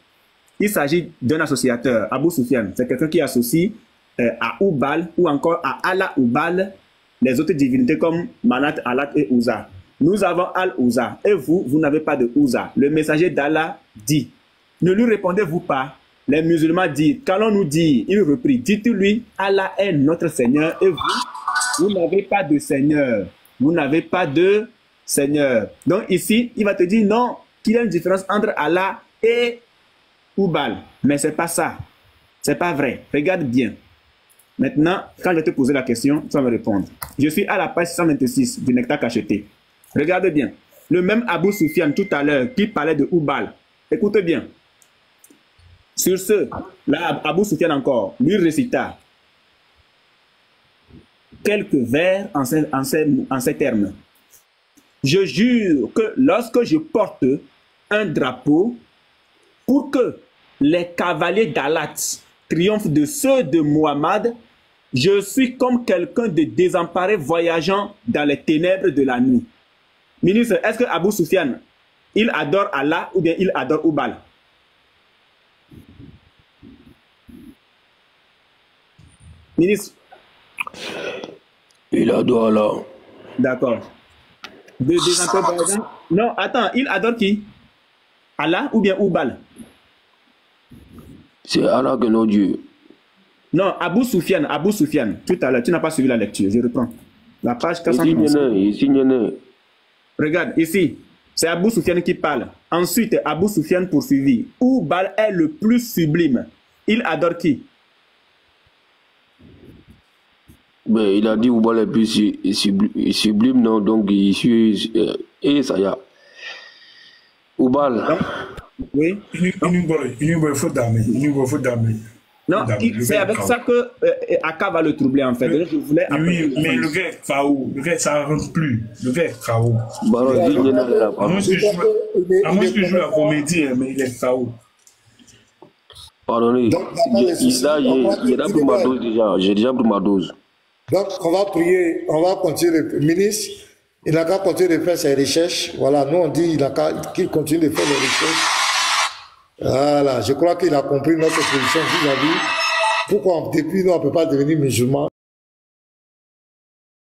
il s'agit d'un associateur, Abou Soufiane. C'est quelqu'un qui associe à Oubal ou encore à Allah Oubal les autres divinités comme Manat, Alat et Ouza. Nous avons Al-Ouza et vous n'avez pas de Ouza. Le messager d'Allah dit, ne lui répondez-vous pas? Les musulmans disent, qu'allons-nous dire? Il reprit, dites-lui, Allah est notre Seigneur et vous n'avez pas de Seigneur. Vous n'avez pas de Seigneur. Donc ici, il va te dire non, qu'il y a une différence entre Allah et Oubal. Mais ce n'est pas ça. Ce n'est pas vrai. Regarde bien. Maintenant, quand je vais te poser la question, tu vas me répondre. Je suis à la page 126 du Nectar cacheté. Regarde bien. Le même Abou Soufiane tout à l'heure qui parlait de Oubal. Écoute bien. Sur ce, là, Abou Soufiane encore, lui récita quelques vers en ces termes. Je jure que lorsque je porte un drapeau pour que les cavaliers d'Alat triomphent de ceux de Muhammad, je suis comme quelqu'un de désemparé voyageant dans les ténèbres de la nuit. Ministre, est-ce que Abou Soufiane, il adore Allah ou bien il adore Oubal? Ministre. Il adore Allah. D'accord. Non, attends, il adore qui? Allah ou bien Oubal? C'est Allah que notre Dieu. Non, Abou Soufiane, tout à l'heure, tu n'as pas suivi la lecture, je reprends. La page 430. Ici, regarde, ici, c'est Abou Soufiane qui parle. Ensuite, Abou Soufiane poursuivi. Oubal est le plus sublime. Il adore qui? Ben, il a dit Oubal est plus sublime, non? Donc, ici, et ça y a. Oubal. Oui. Il faut d'armée. Non, c'est avec ça que Aka va le troubler en fait. Je voulais oui, mais le gars est KO. Le gars, ça ne rentre plus. Le gars est KO. À moins que je joue la comédie, mais il est KO. Pardonnez. Il a pris ma dose déjà. J'ai déjà pris ma dose. Donc, on va prier, on va continuer. Le ministre, il n'a qu'à continuer de faire ses recherches. Voilà, nous on dit il n'a qu'à qu'il continue de faire les recherches. Voilà, je crois qu'il a compris notre position vis-à-vis. Pourquoi depuis nous on ne peut pas devenir musulmans.